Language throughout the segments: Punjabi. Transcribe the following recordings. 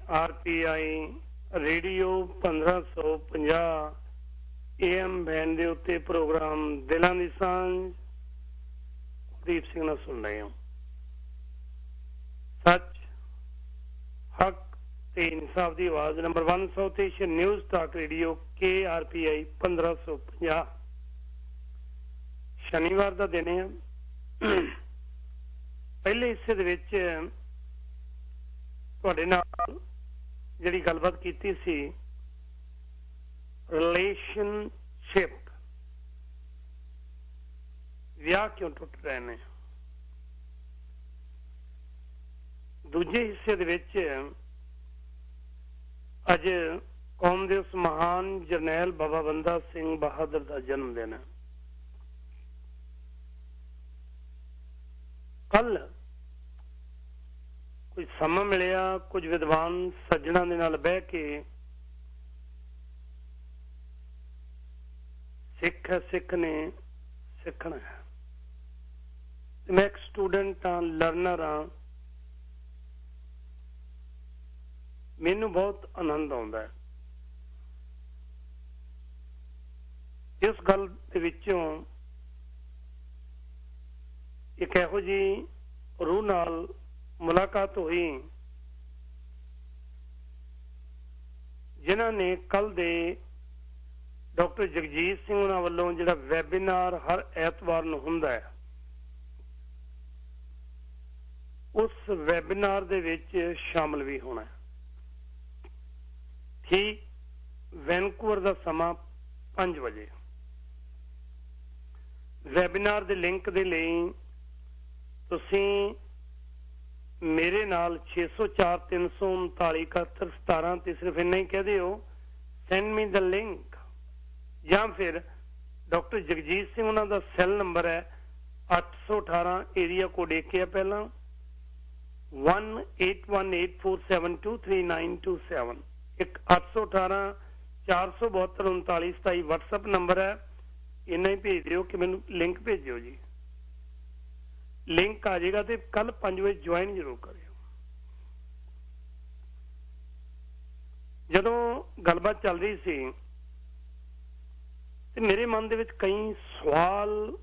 RPI रेडियो 1550 AM बैंड दे उत्ते प्रोग्राम दिलां दी सांझ दीप सिंह नाल सुन रहे हो। सच हक ते इंसाफ दी आवाज number 1 south Asian news talk radio KRPI 1550। शनिवार का दिन है। पहले हिस्से दे विच तुहाडे नाल जिहड़ी गलबात कीती सी रिलेशनशिप विआह क्यों टुट रहे ने। दूजे हिस्से दे विच अज कौम दे उस महान जरनैल बाबा बंदा सिंह बहादुर का जन्मदिन है। कल कुछ समा मिलिया, कुछ विद्वान सज्जणा दे नाल बह के सिख है, सिख ने सिखना है। मैं एक स्टूडेंट हाँ, लर्नर हाँ, मैनू बहुत आनंद आता है इस गल दे विचों एक इहो जी रूह नाल मुलाकात हुई जिन्हां ने कल दे डॉक्टर जगजीत सिंह उन्हां वल्लों जिहड़ा वैबीनार हर ऐतवार नूं हुंदा है, उस वैबीनार दे विच शामिल भी होना है। ठीक वैनकूवर दा समा 5 बजे। वैबीनार दे लिंक दे लई तुसीं मेरे नाल 604 339 71 17 ते सिर्फ इन्ना ही कह दिओ सेंड मी द लिंक, या फिर डॉक्टर जगजीत सिंह उन्हां दा सैल नंबर है 818 एरिया कोड 1 है पहला 18184723927 एक 818 472 3927 WhatsApp नंबर है। इन्ना ही भेज दिओ कि मैनू लिंक भेजियो जी। लिंक आ जाएगा तो कल 5 बजे ज्वाइन जरूर करियो। जदों गलबात चल रही सी ते मेरे मन दे विच कई सवाल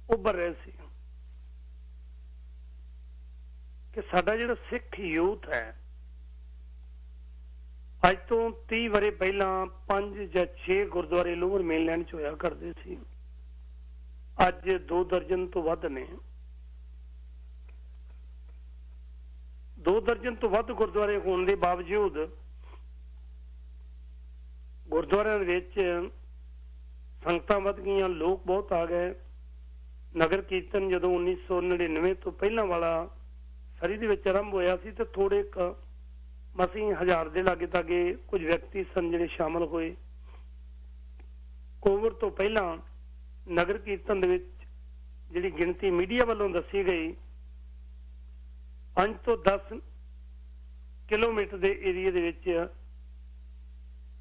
उभर रहे सी कि साडा जिहड़ा सिख यूथ है अज तो 30 वरे पहला 5 या 6 गुरुद्वारे लोअर मेनलैंड च होया करदे सी, अज 2 दर्जन तो वध ने। 2 दर्जन तो वध गुरुद्वारे होने के बावजूद गुरुद्वारियां विच संगतां वध गईयां, लोग बहुत आ गए। नगर कीर्तन जदों 1999 तो पहला वाला सरी दे विच आरंभ होया सी ते थोड़े मसीं 1000 दे लागे तागे कुछ व्यक्ति सन जिहड़े शामिल होए। कोविड तो पहला नगर कीर्तन दे विच जिहड़ी गिणती मीडिया वालों दसी गई 5 तो 10 किलोमीटर के एरिए दे विच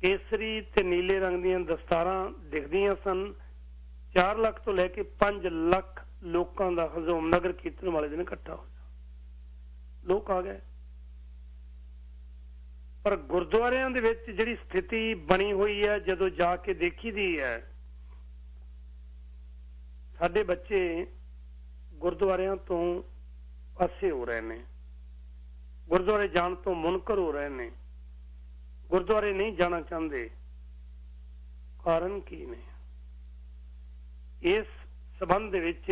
केसरी ते नीले रंग दीयां दस्तारां दिखदियां सन। 4 लाख तो लैके 5 लाख लोकां दा हजूम नगर कीर्तन वाले दिन इकट्ठा हो गया। लोग आ गए, पर गुरुद्वारियां दे विच जिहड़ी स्थिति बनी हुई है जदों जाके देखी दी है, साडे बच्चे गुरुद्वारियां तो पासे हो रहे हैं, गुरुद्वारे जाण तो मुनकर हो रहे हैं, गुरुद्वारे नहीं जाना चाहते। कारण की ने? इस संबंध विच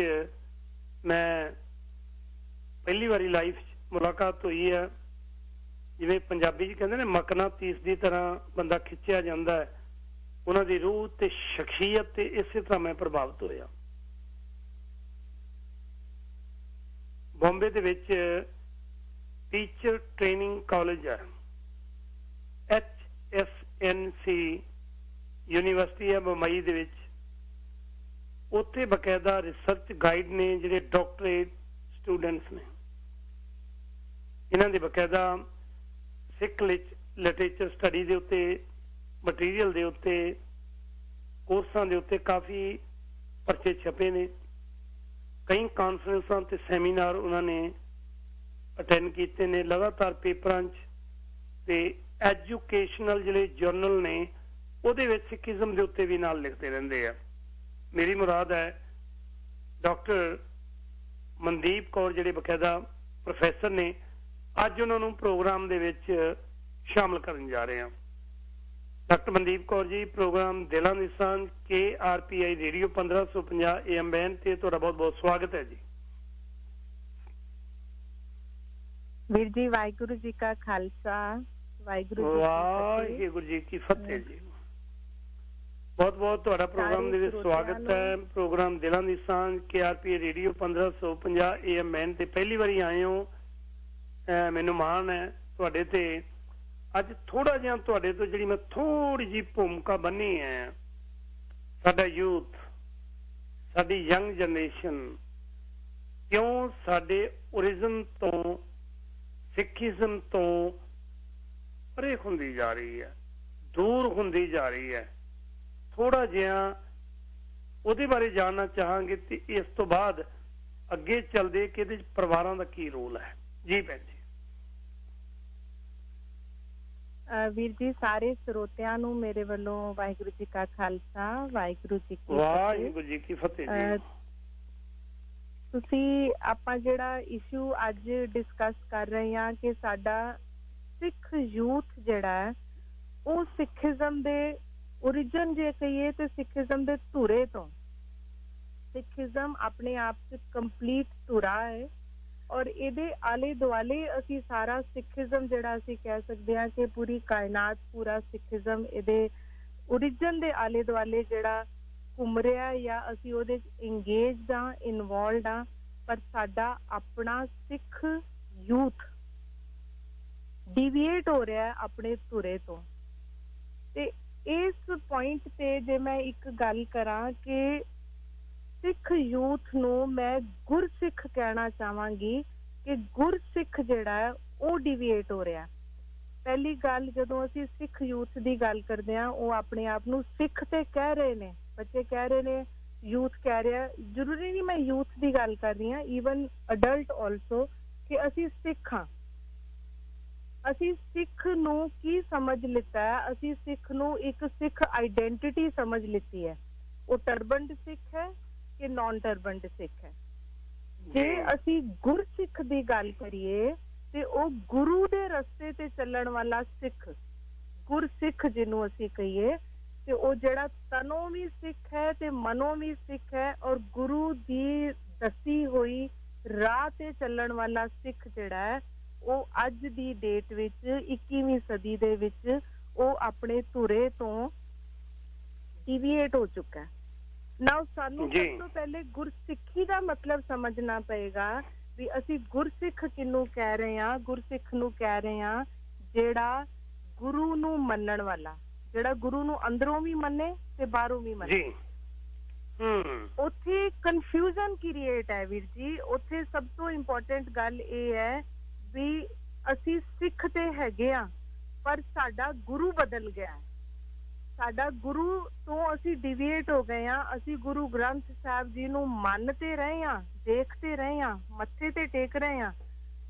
मैं पहली बारी लाइफ मुलाकात हुई है, जिवें पंजाबी च कहंदे ने मकनातीस की तरह बंदा खिंचिया जाता है, उन्हां दी रूह ते शख्सियत ते इसे तरह मैं प्रभावित होया। बॉम्बे दे विच टीचर ट्रेनिंग कॉलेज है, HSNC यूनिवर्सिटी है बम्बई दे विच। उत्थे बकायदा रिसर्च गाइड ने जिहड़े डॉक्टरेट स्टूडेंट्स ने, इन्हां दे बकायदा सिख लिटरेचर स्टडी दे उत्ते मटीरियल दे उत्ते कोर्सां दे उत्ते काफ़ी परचे छपे ने। कई कॉन्फ्रेंसां ते सैमीनार उन्होंने ਅਟੈਂਡ ਕੀਤੇ ਨੇ ਲਗਾਤਾਰ ਪੇਪਰਾਂ 'ਚ ਤੇ ਐਜੂਕੇਸ਼ਨਲ ਜਿਹੜੇ ਜਰਨਲ ਨੇ ਉਹਦੇ ਵਿੱਚ ਸਿੱਖੀਜ਼ਮ ਦੇ ਉੱਤੇ ਵੀ ਨਾਲ ਲਿਖਦੇ ਰਹਿੰਦੇ ਆ। ਮੇਰੀ ਮੁਰਾਦ ਹੈ ਡਾਕਟਰ ਮਨਦੀਪ ਕੌਰ ਜਿਹੜੇ ਬਕਾਇਦਾ ਪ੍ਰੋਫੈਸਰ ਨੇ, ਅੱਜ ਉਹਨਾਂ ਨੂੰ ਪ੍ਰੋਗਰਾਮ ਦੇ ਵਿੱਚ ਸ਼ਾਮਲ ਕਰਨ ਜਾ ਰਹੇ ਹਾਂ। ਡਾਕਟਰ ਮਨਦੀਪ ਕੌਰ ਜੀ, ਪ੍ਰੋਗਰਾਮ ਦਿਲਾਂ ਦੀ ਸਾਂਝ KRPI ਰੇਡੀਓ 1550 AM ਬੈਂਡ ਤੇ ਤੁਹਾਡਾ ਬਹੁਤ ਬਹੁਤ ਸਵਾਗਤ ਹੈ ਜੀ। ਵੀਰ ਜੀ, ਵਾਹਿਗੁਰੂ ਜੀ ਕਾ ਖਾਲਸਾ, ਵਾਹਿਗੁਰੂ ਜੀ ਕੀ ਫਤਿਹ ਜੀ। ਬਹੁਤ ਬਹੁਤ ਤੁਹਾਡਾ ਪ੍ਰੋਗਰਾਮ ਦੇ ਵਿੱਚ ਸਵਾਗਤ ਹੈ। ਪ੍ਰੋਗਰਾਮ ਦਿਲਾਂ ਦੀ ਸਾਂਝ KRPI ਰੇਡੀਓ 1550 AM ਬੈਂਡ ਤੇ ਪਹਿਲੀ ਵਾਰੀ ਆਏ ਹੋ, ਮੈਨੂੰ ਮਾਣ ਹੈ ਤੁਹਾਡੇ ਤੇ। ਅੱਜ ਥੋੜਾ ਜਿਹਾ ਤੁਹਾਡੇ ਤੋਂ ਜਿਹੜੀ ਮੈਂ ਥੋੜੀ ਜਿਹੀ ਭੂਮਿਕਾ ਬੰਨੀ ਹੈ, ਸਾਡਾ ਯੂਥ, ਸਾਡੀ ਯੰਗ ਜਨਰੇਸ਼ਨ ਕਿਉਂ ਸਾਡੇ ਓਰੀਜਨ ਤੋਂ, ਸਿੱਖੀਜ਼ਮ ਤੋਂ ਪਰੇ ਹੁੰਦੀ ਜਾ ਰਹੀ ਹੈ, ਦੂਰ ਹੁੰਦੀ ਜਾ ਰਹੀ ਹੈ, ਥੋੜਾ ਜਿਹਾ ਉਹਦੇ ਬਾਰੇ ਜਾਣਨਾ ਚਾਹਾਂਗੇ ਤੇ ਇਸ ਤੋਂ ਬਾਅਦ ਅੱਗੇ ਚੱਲਦੇ ਕਿ ਇਹਦੇ ਚ ਪਰਿਵਾਰਾਂ ਦਾ ਕੀ ਰੋਲ ਹੈ। ਜੀ ਭੈਣ ਜੀ। ਵੀਰ ਜੀ, ਸਾਰੇ ਸਰੋਤਿਆਂ ਨੂੰ ਮੇਰੇ ਵੱਲੋਂ ਵਾਹਿਗੁਰੂ ਜੀ ਕਾ ਖਾਲਸਾ, ਵਾਹਿਗੁਰੂ ਜੀ ਕੀ ਫਤਿਹ ਜੀ। ਤੁਸੀਂ ਆਪਾਂ ਜਿਹੜਾ ਇਸ਼ੂ ਅੱਜ ਡਿਸਕਸ ਕਰ ਰਹੇ ਹਾਂ ਕਿ ਸਾਡਾ ਸਿੱਖ ਯੂਥ ਜਿਹੜਾ ਹੈ ਉਹ ਸਿੱਖੀਜ਼ਮ ਦੇ ओरिजिन जे कहिए तो सिखिज्म दे धुरे तो, सिखिज्म अपने आप च कंप्लीट धुरा है और इहदे आले दुआले असी सारा सिखिज्म जिहड़ा असी कह सकते हैं कि पूरी कायनात, पूरा सिखिज्म इहदे ओरिजिन दे आले दुआले जिहड़ा घूम रहा है या असी ओहदे इंगेज्ड हां, इनवॉल्वड हां, पर साडा अपना सिख यूथ डिविएट हो रहा है अपने धुरे तो। ते इस पॉइंट पे जे मैं एक गल करा कि सिख यूथ नू मैं गुरसिख कहना चाहांगी कि गुरसिख जिहड़ा है वो डिविएट हो रहा। पहली गल जदों असीं सिख यूथ दी गल करदे हां, वो अपने आप नू सिख ते कह रहे ने, बच्चे कह रहे ने, यूथ कह रहा, जरूरी नहीं मैं यूथ दी गल कर रही हां, ईवन अडल्ट आल्सो, कि असीं सिख हां। ਅਸੀਂ ਸਿੱਖ ਨੂੰ ਕੀ ਸਮਝ ਲਿੱਤਾ ਹੈ? ਅਸੀਂ ਸਿੱਖ ਨੂੰ ਇੱਕ ਸਿੱਖ ਆਈਡੈਂਟੀਟੀ ਸਮਝ ਲਿੱਤੀ ਹੈ। ਉਹ ਟਰਬਨਡ ਸਿੱਖ ਹੈ ਕਿ ਨਾਨ ਟਰਬਨਡ ਸਿੱਖ ਹੈ। ਜੇ ਅਸੀਂ ਗੁਰਸਿੱਖ ਦੀ ਗੱਲ ਕਰੀਏ ਤੇ ਉਹ ਗੁਰੂ ਦੇ ਰਸਤੇ ਤੇ ਚੱਲਣ ਵਾਲਾ ਸਿੱਖ, ਗੁਰਸਿੱਖ ਜਿਹਨੂੰ ਅਸੀਂ ਕਹੀਏ, ਤੇ ਉਹ ਜਿਹੜਾ ਤਨੋਂ ਵੀ ਸਿੱਖ ਹੈ ਤੇ ਮਨੋਂ ਵੀ ਸਿੱਖ ਹੈ ਔਰ ਗੁਰੂ ਦੀ ਦੱਸੀ ਹੋਈ ਰਾਹ ਤੇ ਚੱਲਣ ਵਾਲਾ ਸਿੱਖ ਜਿਹੜਾ ਹੈ ਉਹ ਅੱਜ ਦੀ ਡੇਟ ਵਿੱਚ 21ਵੀਂ ਸਦੀ ਦੇ ਵਿੱਚ ਉਹ ਆਪਣੇ ਧੁਰੇ ਤੋਂ ਡਿਵੀਏਟ ਹੋ ਚੁੱਕਾ ਹੈ। ਨਾ ਸਾਨੂੰ ਸਭ ਤੋਂ ਪਹਿਲੇ ਗੁਰਸਿੱਖੀ ਦਾ ਮਤਲਬ ਸਮਝਣਾ ਪਏਗਾ ਵੀ ਅਸੀਂ ਗੁਰਸਿੱਖ ਕਿਹਨੂੰ ਕਹਿ ਰਹੇ ਹਾਂ। ਗੁਰਸਿੱਖ ਨੂੰ ਕਹਿ ਰਹੇ ਹਾਂ ਜਿਹੜਾ ਗੁਰੂ ਨੂੰ ਮੰਨਣ ਵਾਲਾ, ਜਿਹੜਾ ਗੁਰੂ ਨੂੰ ਅੰਦਰੋਂ ਵੀ ਮੰਨੇ ਤੇ ਬਾਹਰੋਂ ਵੀ ਮੰਨੇ। ਉੱਥੇ ਕਨਫਿਊਜ਼ਨ ਕ੍ਰੀਏਟ ਹੈ ਵੀਰ ਜੀ। ਉੱਥੇ ਸਭ ਤੋਂ ਇੰਪੋਰਟੈਂਟ ਗੱਲ ਇਹ ਹੈ ਵੀ ਅਸੀਂ ਸਿੱਖ ਤੇ ਹੈਗੇ ਆ ਪਰ ਸਾਡਾ ਗੁਰੂ ਬਦਲ ਗਿਆ। ਸਾਡਾ ਗੁਰੂ ਤੋਂ ਅਸੀਂ ਡਿਵੀਏਟ ਹੋ ਗਏ ਆ। ਅਸੀਂ ਗੁਰੂ ਗ੍ਰੰਥ ਸਾਹਿਬ ਜੀ ਨੂੰ ਮੰਨਤੇ ਰਹੇ ਆ, ਦੇਖਤੇ ਰਹੇ ਆ, ਮੱਥੇ ਤੇ ਟੇਕ ਰਹੇ ਆ,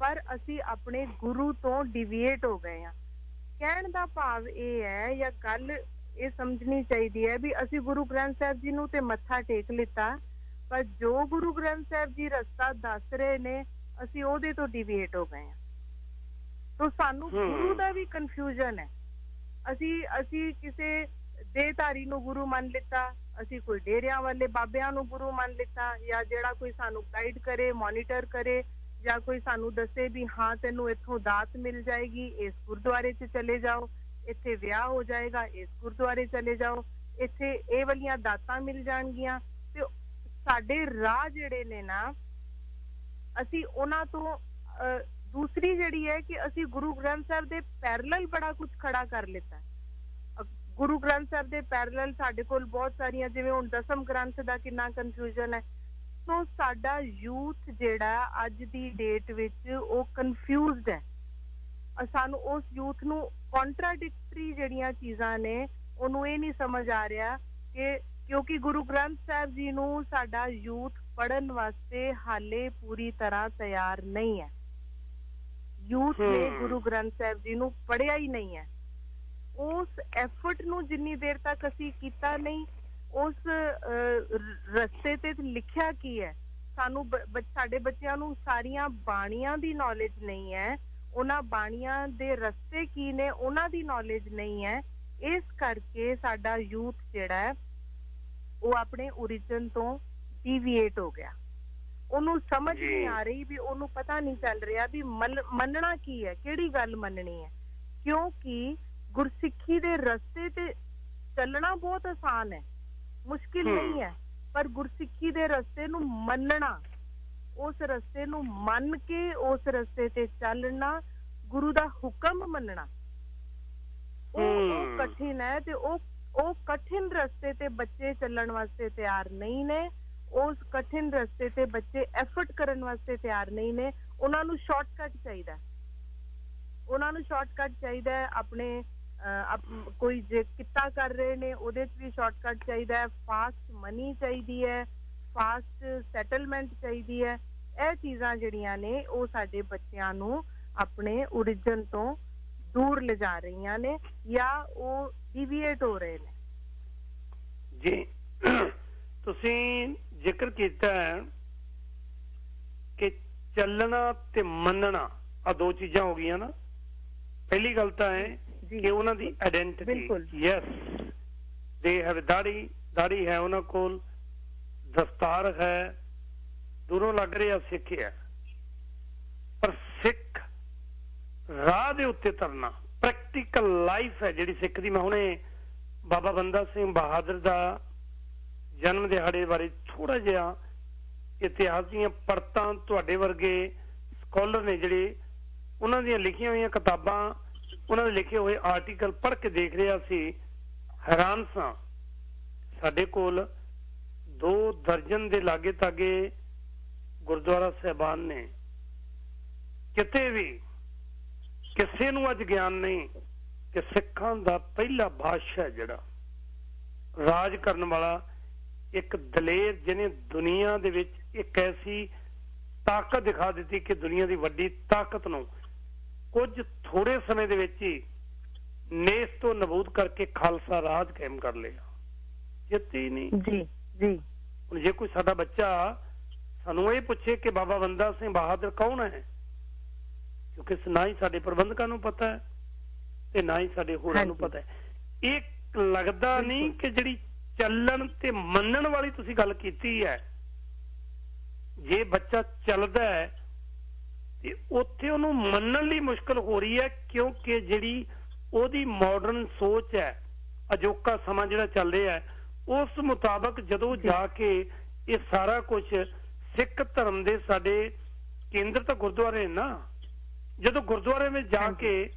ਪਰ ਅਸੀਂ ਆਪਣੇ ਗੁਰੂ ਤੋਂ ਡਿਵੀਏਟ ਹੋ ਗਏ ਆ। ਕਹਿਣ ਦਾ ਭਾਵ ਇਹ ਹੈ ਜਾਂ ਗੱਲ ਇਹ ਸਮਝਣੀ ਚਾਹੀਦੀ ਹੈ ਵੀ ਅਸੀਂ ਗੁਰੂ ਗ੍ਰੰਥ ਸਾਹਿਬ ਜੀ ਨੂੰ ਤੇ ਮੱਥਾ ਟੇਕ ਲਿੱਤਾ, ਪਰ ਜੋ ਗੁਰੂ ਗ੍ਰੰਥ ਸਾਹਿਬ ਜੀ ਰਸਤਾ ਦੱਸ ਰਹੇ ਨੇ ਅਸੀਂ ਉਹਦੇ ਤੋਂ ਡਿਵੀਏਟ ਹੋ ਗਏ ਆ। ਤਾਂ ਸਾਨੂੰ ਗੁਰੂ ਦਾ ਵੀ ਕਨਫਿਊਜ਼ਨ ਹੈ। ਅਸੀਂ ਕਿਸੇ ਦੇਹਧਾਰੀ ਨੂੰ ਗੁਰੂ ਮੰਨ ਲਿੱਤਾ, ਅਸੀਂ ਕੋਈ ਡੇਰਿਆਂ ਵਾਲੇ ਬਾਬਿਆਂ ਨੂੰ ਗੁਰੂ ਮੰਨ ਲਿੱਤਾ, ਜਾਂ ਜਿਹੜਾ ਕੋਈ ਸਾਨੂੰ ਗਾਈਡ ਕਰੇ, ਮੋਨੀਟਰ ਕਰੇ, ਜਾਂ ਕੋਈ ਸਾਨੂੰ ਦੱਸੇ ਵੀ ਹਾਂ ਤੈਨੂੰ ਇੱਥੋਂ ਦਾਤ ਮਿਲ ਜਾਏਗੀ, ਇਸ ਗੁਰਦੁਆਰੇ 'ਚ ਚਲੇ ਜਾਓ, ਇੱਥੇ ਵਿਆਹ ਹੋ ਜਾਏਗਾ, ਇਸ ਗੁਰਦੁਆਰੇ ਚਲੇ ਜਾਓ, ਇੱਥੇ ਇਹ ਵਾਲੀਆਂ ਦਾਤਾਂ ਮਿਲ ਜਾਣਗੀਆਂ। ਤੇ ਸਾਡੇ ਰਾਹ ਜਿਹੜੇ ਨੇ ਨਾ ਅਸੀਂ ਉਹਨਾਂ ਤੋਂ ਦੂਸਰੀ ਜਿਹੜੀ ਹੈ ਕਿ ਅਸੀਂ ਗੁਰੂ ਗ੍ਰੰਥ ਸਾਹਿਬ ਦੇ ਪੈਰਲਲ ਬੜਾ ਕੁਝ ਖੜਾ ਕਰ ਲਿੱਤਾ। ਗੁਰੂ ਗ੍ਰੰਥ ਸਾਹਿਬ ਦੇ ਪੈਰਲਲ ਸਾਡੇ ਕੋਲ ਬਹੁਤ ਸਾਰੀਆਂ, ਜਿਵੇਂ ਹੁਣ ਦਸਮ ਗ੍ਰੰਥ ਦਾ ਕਿੰਨਾ ਕਨਫਿਊਜ਼ਨ ਹੈ। ਸੋ ਸਾਡਾ ਯੂਥ ਜਿਹੜਾ ਅੱਜ ਦੀ ਡੇਟ ਵਿੱਚ ਉਹ ਕਨਫਿਊਜ਼ਡ ਹੈ। ਸਾਨੂੰ ਉਸ ਯੂਥ ਨੂੰ ਕੰਟਰਾਡਿਕਟਰੀ ਜਿਹੜੀਆਂ ਚੀਜ਼ਾਂ ਨੇ ਉਹਨੂੰ ਇਹ ਨਹੀਂ ਸਮਝ ਆ ਰਿਹਾ ਕਿ ਕਿਉਂਕਿ ਗੁਰੂ ਗ੍ਰੰਥ ਸਾਹਿਬ ਜੀ ਨੂੰ ਸਾਡਾ ਯੂਥ ਪੜ੍ਹਨ ਵਾਸਤੇ ਹਾਲੇ ਪੂਰੀ ਤਰ੍ਹਾਂ ਤਿਆਰ ਨਹੀਂ ਹੈ। ਯੂਥ ਨੇ ਗੁਰੂ ਗ੍ਰੰਥ ਸਾਹਿਬ ਜੀ ਨੂੰ ਪੜ੍ਹਿਆ ਹੀ ਨਹੀਂ ਹੈ। ਉਸ ਐਫਰਟ ਨੂੰ ਜਿੰਨੀ ਦੇਰ ਤੱਕ ਅਸੀਂ ਕੀਤਾ ਨਹੀਂ, ਉਸ ਰਸਤੇ ਤੇ ਲਿਖਿਆ ਕੀ ਹੈ, ਸਾਨੂੰ ਸਾਡੇ ਬੱਚਿਆਂ ਨੂੰ ਸਾਰੀਆਂ ਬਾਣੀਆਂ ਦੀ ਨੌਲੇਜ ਨਹੀਂ ਹੈ, ਉਹਨਾਂ ਬਾਣੀਆਂ ਦੇ ਰਸਤੇ ਕੀ ਨੇ ਉਹਨਾਂ ਦੀ ਨੌਲੇਜ ਨਹੀਂ ਹੈ। ਇਸ ਕਰਕੇ ਸਾਡਾ ਯੂਥ ਜਿਹੜਾ ਹੈ ਉਹ ਆਪਣੇ ਓਰੀਜਨ ਤੋਂ ਡਿਵੀਏਟ ਹੋ ਗਿਆ। ਉਹਨੂੰ ਸਮਝ ਨਹੀਂ ਆ ਰਹੀ ਵੀ, ਉਹਨੂੰ ਪਤਾ ਨਹੀਂ ਚੱਲ ਰਿਹਾ ਵੀ ਮੰਨਣਾ ਕੀ ਹੈ, ਕਿਹੜੀ ਗੱਲ ਮੰਨਣੀ ਹੈ। ਕਿਉਂਕਿ ਗੁਰਸਿੱਖੀ ਦੇ ਰਸਤੇ ਤੇ ਚੱਲਣਾ ਬਹੁਤ ਆਸਾਨ ਹੈ, ਮੁਸ਼ਕਿਲ ਨਹੀਂ ਹੈ, ਪਰ ਗੁਰਸਿੱਖੀ ਦੇ ਰਸਤੇ ਨੂੰ ਮੰਨਣਾ, ਉਸ ਰਸਤੇ ਨੂੰ ਮੰਨ ਕੇ ਉਸ ਰਸਤੇ ਤੇ ਚੱਲਣਾ, ਗੁਰੂ ਦਾ ਹੁਕਮ ਮੰਨਣਾ, ਉਹ ਕਠਿਨ ਹੈ। ਤੇ ਉਹ ਕਠਿਨ ਰਸਤੇ ਤੇ ਬੱਚੇ ਚੱਲਣ ਵਾਸਤੇ ਤਿਆਰ ਨਹੀਂ ਨੇ। ਉਸ ਕਠਿਨ ਰਸਤੇ ਤੇ ਬੱਚੇ ਐਫਰਟ ਕਰਨ ਵਾਸਤੇ ਤਿਆਰ ਨਹੀਂ ਨੇ। ਉਹਨਾਂ ਨੂੰ ਸ਼ਾਰਟਕਟ ਚਾਹੀਦਾ, ਉਹਨਾਂ ਨੂੰ ਸ਼ਾਰਟਕਟ ਚਾਹੀਦਾ ਹੈ। ਆਪਣੇ ਕੋਈ ਜੇ ਕਿੱਤਾ ਕਰ ਰਹੇ ਨੇ ਉਹਦੇ 'ਚ ਵੀ ਸ਼ਾਰਟਕਟ ਚਾਹੀਦਾ ਹੈ, ਫਾਸਟ ਮਨੀ ਚਾਹੀਦੀ ਹੈ, ਫਾਸਟ ਸੈਟਲਮੈਂਟ ਚਾਹੀਦੀ ਹੈ। ਇਹ ਚੀਜ਼ਾਂ ਜਿਹੜੀਆਂ ਨੇ ਉਹ ਸਾਡੇ ਬੱਚਿਆਂ ਨੂੰ ਆਪਣੇ ਓਰੀਜਨ ਤੋਂ ਦੂਰ ਲਿਜਾ ਰਹੀਆਂ ਨੇ ਜਾਂ ਉਹ ਡਿਵੀਏਟ ਹੋ ਰਹੇ ਨੇ। ਜੀ, ਤੁਸੀਂ ਜ਼ਿਕਰ ਕੀਤਾ ਕਿ ਚੱਲਣਾ ਤੇ ਮੰਨਣਾ ਆ ਦੋ ਚੀਜ਼ਾਂ ਹੋ ਗਈਆਂ ਨਾ। ਪਹਿਲੀ ਗੱਲ ਤਾਂ ਹੈ ਕਿ ਉਹਨਾਂ ਦੀ ਆਇਡੈਂਟੀਟੀ, ਯੈਸ ਦੇ ਹੈਵ ਦਾੜੀ ਹੈ ਉਹਨਾਂ ਕੋਲ, ਦਸਤਾਰ ਹੈ, ਦੂਰੋਂ ਲੱਗ ਰਿਹਾ ਸਿੱਖ ਹੈ, ਪਰ ਸਿੱਖ ਰਾਹ ਦੇ ਉੱਤੇ ਤਰਨਾ ਪ੍ਰੈਕਟੀਕਲ ਲਾਈਫ ਹੈ ਜਿਹੜੀ ਸਿੱਖ ਦੀ। ਮੈਂ ਹੁਣੇ ਬਾਬਾ ਬੰਦਾ ਸਿੰਘ ਬਹਾਦਰ ਦਾ ਜਨਮ ਦਿਹਾੜੇ ਬਾਰੇ ਥੋੜਾ ਜਿਹਾ ਇਤਿਹਾਸ ਦੀਆਂ ਪਰਤਾਂ ਤੁਹਾਡੇ ਵਰਗੇ ਸਕਾਲਰ ਨੇ ਜਿਹੜੇ ਉਹਨਾਂ ਦੀਆਂ ਲਿਖੀਆਂ ਹੋਈਆਂ ਕਿਤਾਬਾਂ, ਉਹਨਾਂ ਦੇ ਲਿਖੇ ਹੋਏ ਆਰਟੀਕਲ ਪੜ੍ਹ ਕੇ ਦੇਖ ਰਿਹਾ ਸੀ, ਹੈਰਾਨ ਸਾਂ। ਸਾਡੇ ਕੋਲ 2 ਦਰਜਨ ਦੇ ਲਾਗੇ ਤਾਗੇ ਗੁਰਦੁਆਰਾ ਸਾਹਿਬਾਨ ਨੇ। ਕਿਤੇ ਵੀ ਕਿਸੇ ਨੂੰ ਅੱਜ ਗਿਆਨ ਨਹੀਂ ਕਿ ਸਿੱਖਾਂ ਦਾ ਪਹਿਲਾ ਬਾਦਸ਼ਾਹ ਜਿਹੜਾ ਰਾਜ ਕਰਨ ਵਾਲਾ ਇੱਕ ਦਲੇਰ, ਜਿਹਨੇ ਦੁਨੀਆ ਦੇ ਵਿੱਚ ਇੱਕ ਐਸੀ ਤਾਕਤ ਦਿਖਾ ਦਿੱਤੀ ਕਿ ਦੁਨੀਆ ਦੀ ਵੱਡੀ ਤਾਕਤ ਨੂੰ ਕੁਝ ਥੋੜੇ ਸਮੇਂ ਦੇ ਵਿੱਚ ਹੀ ਨੇਸ ਤੋਂ ਨਬੂਦ ਕਰਕੇ ਖਾਲਸਾ ਰਾਜ ਕਾਇਮ ਕਰ ਲਿਆ। ਜਿੱਤੀ ਨਹੀਂ ਜੀ ਜੀ। ਹੁਣ ਜੇ ਕੋਈ ਸਾਡਾ ਬੱਚਾ ਸਾਨੂੰ ਇਹ ਪੁੱਛੇ ਕਿ ਬਾਬਾ ਬੰਦਾ ਸਿੰਘ ਬਹਾਦਰ ਕੌਣ ਹੈ, ਕਿਉਂਕਿ ਨਾ ਹੀ ਸਾਡੇ ਪ੍ਰਬੰਧਕਾਂ ਨੂੰ ਪਤਾ ਹੈ ਤੇ ਨਾ ਹੀ ਸਾਡੇ ਹੋਰਾਂ ਨੂੰ ਪਤਾ ਹੈ। ਇਹ ਲੱਗਦਾ ਨਹੀਂ ਕਿ ਜਿਹੜੀ ਚੱਲਣ ਤੇ ਮੰਨਣ ਵਾਲੀ ਤੁਸੀਂ ਗੱਲ ਕੀਤੀ ਹੈ, ਜੇ ਬੱਚਾ ਚੱਲਦਾ ਹੈ ਤੇ ਉੱਥੇ ਉਹਨੂੰ ਮੰਨਣ ਲਈ ਮੁਸ਼ਕਲ ਹੋ ਰਹੀ ਹੈ, ਕਿਉਂਕਿ ਜਿਹੜੀ ਉਹਦੀ ਮਾਡਰਨ ਸੋਚ ਹੈ, ਅਜੋਕਾ ਸਮਾਂ ਜਿਹੜਾ ਚੱਲ ਰਿਹਾ ਹੈ, ਉਸ ਮੁਤਾਬਕ ਜਦੋਂ ਜਾ ਕੇ ਇਹ ਸਾਰਾ ਕੁਝ ਸਿੱਖ ਧਰਮ ਦੇ ਸਾਡੇ ਕੇਂਦਰ ਤਾਂ ਗੁਰਦੁਆਰੇ ਨਾ, ਜਦੋਂ ਗੁਰਦੁਆਰੇ ਵਿੱਚ ਜਾ ਕੇ,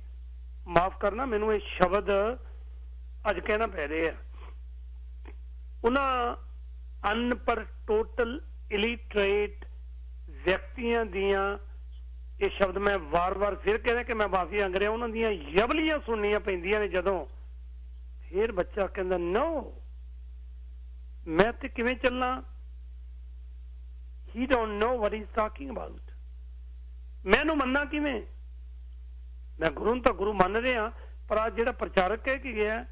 ਮਾਫ ਕਰਨਾ ਮੈਨੂੰ ਇਹ ਸ਼ਬਦ ਅੱਜ ਕਹਿਣਾ ਪੈ ਰਿਹਾ, ਉਹਨਾਂ ਅਨਪੜ੍ਹ ਟੋਟਲ ਇਲਿਟਰੇਟ ਵਿਅਕਤੀਆਂ ਦੀਆਂ, ਇਹ ਸ਼ਬਦ ਮੈਂ ਵਾਰ-ਵਾਰ ਫਿਰ ਕਹਿੰਦਾ ਕਿ ਮੈਂ ਮਾਫੀ ਮੰਗ ਰਿਹਾ, ਉਹਨਾਂ ਦੀਆਂ ਯਬਲੀਆਂ ਸੁਣਨੀਆਂ ਪੈਂਦੀਆਂ ਨੇ ਜਦੋਂ, ਫਿਰ ਬੱਚਾ ਕਹਿੰਦਾ ਨੋ ਮੈਂ ਤੇ ਕਿਵੇਂ ਚੱਲਾਂ, he don't know what he's talking about, ਮੈਂ ਇਹਨੂੰ ਮੰਨਾਂ ਕਿਵੇਂ, ਮੈਂ ਗੁਰੂ ਨੂੰ ਤਾਂ ਗੁਰੂ ਮੰਨ ਰਿਹਾ, ਪਰ ਆ ਜਿਹੜਾ ਪ੍ਰਚਾਰਕ ਕਹਿ ਕੇ ਗਿਆ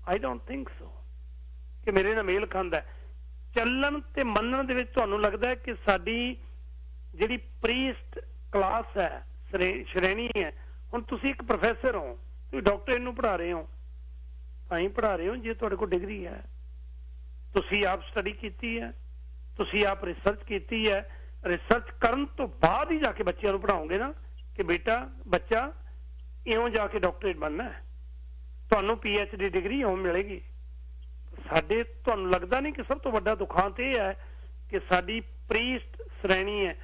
I don't think so ਕਿ ਮੇਰੇ ਨਾਲ ਮੇਲ ਖਾਂਦਾ। ਚੱਲਣ ਤੇ ਮੰਨਣ ਦੇ ਵਿੱਚ ਤੁਹਾਨੂੰ ਲੱਗਦਾ ਹੈ ਕਿ ਸਾਡੀ ਜਿਹੜੀ ਪ੍ਰੀਸਟ ਕਲਾਸ ਹੈ, ਸ਼੍ਰੇਣੀ ਹੈ, ਹੁਣ ਤੁਸੀਂ ਇੱਕ ਪ੍ਰੋਫੈਸਰ ਹੋ, ਤੁਸੀਂ ਡਾਕਟਰ ਨੂੰ ਪੜ੍ਹਾ ਰਹੇ ਹੋ, ਤਾਂ ਹੀ ਪੜ੍ਹਾ ਰਹੇ ਹੋ ਜੇ ਤੁਹਾਡੇ ਕੋਲ ਡਿਗਰੀ ਹੈ, ਤੁਸੀਂ ਆਪ ਸਟੱਡੀ ਕੀਤੀ ਹੈ, ਤੁਸੀਂ ਆਪ ਰਿਸਰਚ ਕੀਤੀ ਹੈ। ਰਿਸਰਚ ਕਰਨ ਤੋਂ ਬਾਅਦ ਹੀ ਜਾ ਕੇ ਬੱਚਿਆਂ ਨੂੰ ਪੜ੍ਹਾਓਗੇ ਨਾ ਕਿ ਬੇਟਾ ਬੱਚਾ ਇਉਂ ਜਾ ਕੇ ਡਾਕਟਰੇਟ ਬਣਨਾ ਹੈ, ਤੁਹਾਨੂੰ PhD ਡਿਗਰੀ ਇਉਂ ਮਿਲੇਗੀ। ਸਾਡੇ ਤੁਹਾਨੂੰ ਲੱਗਦਾ ਨਹੀਂ ਕਿ ਸਭ ਤੋਂ ਵੱਡਾ ਦੁਖਾਂਤ ਇਹ ਹੈ ਕਿ ਸਾਡੀ ਪ੍ਰੀਸਟ ਸ਼੍ਰੇਣੀ ਹੈ,